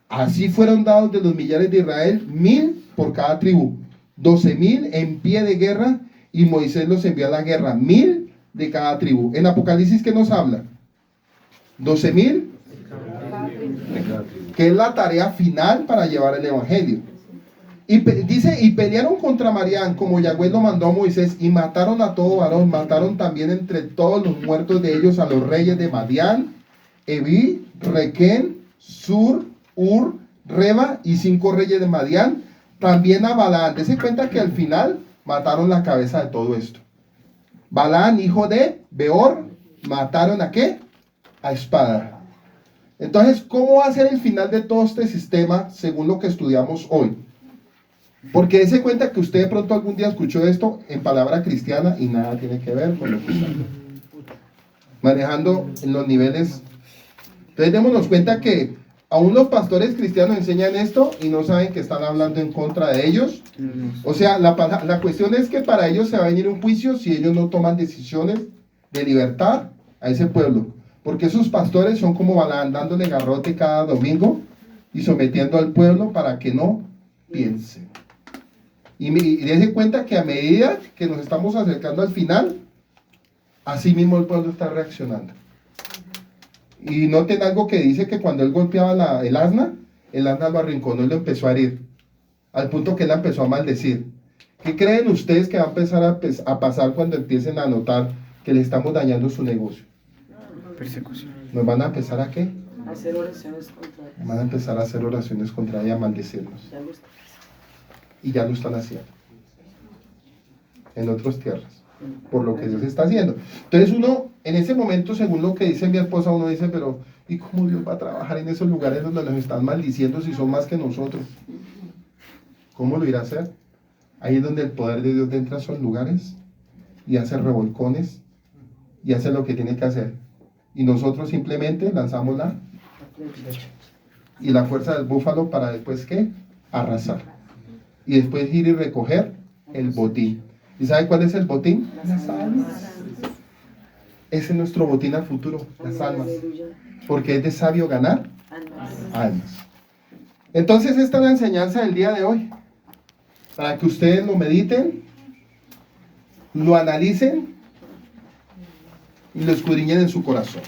Así fueron dados de los millares de Israel 1000 por cada tribu, 12,000 en pie de guerra, y Moisés los envió a la guerra, 1000 de cada tribu. En Apocalipsis, ¿qué nos habla? 12,000, que es la tarea final para llevar el evangelio. Dice, y pelearon contra Madián como Yahweh lo mandó a Moisés, y mataron a todo varón, mataron también entre todos los muertos de ellos a los reyes de Madián, Evi, Requén, Sur, Ur, Reba y 5 reyes de Madián, también a Balaán. Dese cuenta que al final mataron la cabeza de todo esto. Balaán, hijo de Beor, mataron ¿a qué? A espada. Entonces, ¿cómo va a ser el final de todo este sistema según lo que estudiamos hoy? Porque dése cuenta que usted de pronto algún día escuchó esto en palabra cristiana y nada tiene que ver con lo que está manejando en los niveles. Entonces démonos cuenta que aún los pastores cristianos enseñan esto y no saben que están hablando en contra de ellos. O sea, la cuestión es que para ellos se va a venir un juicio si ellos no toman decisiones de libertad a ese pueblo. Porque esos pastores son como Balaán dándole garrote cada domingo y sometiendo al pueblo para que no piense. Y dése cuenta que a medida que nos estamos acercando al final, así mismo el pueblo está reaccionando. Y noten algo que dice que cuando él golpeaba el asna lo arrinconó y lo empezó a herir, al punto que él la empezó a maldecir. ¿Qué creen ustedes que va a empezar a pasar cuando empiecen a notar que le estamos dañando su negocio? Persecución. ¿Nos van a empezar a qué? Hacer oraciones contra ellos. Van a empezar a hacer oraciones contra ella, a maldecirnos. Ya lo está. Y ya lo están haciendo en otras tierras, por lo que Dios está haciendo. Entonces uno, en ese momento, según lo que dice mi esposa, uno dice, pero ¿y cómo Dios va a trabajar en esos lugares donde nos están maldiciendo si son más que nosotros? ¿Cómo lo irá a hacer? Ahí es donde el poder de Dios entra a esos lugares y hace revolcones y hace lo que tiene que hacer. Y nosotros simplemente lanzamos y la fuerza del búfalo para después, ¿qué? Arrasar. Y después ir y recoger el botín. ¿Y sabe cuál es el botín? Las almas. Ese es nuestro botín al futuro, las almas. Porque es de sabio ganar almas. Entonces esta es la enseñanza del día de hoy. Para que ustedes lo mediten, lo analicen y lo escudriñen en su corazón.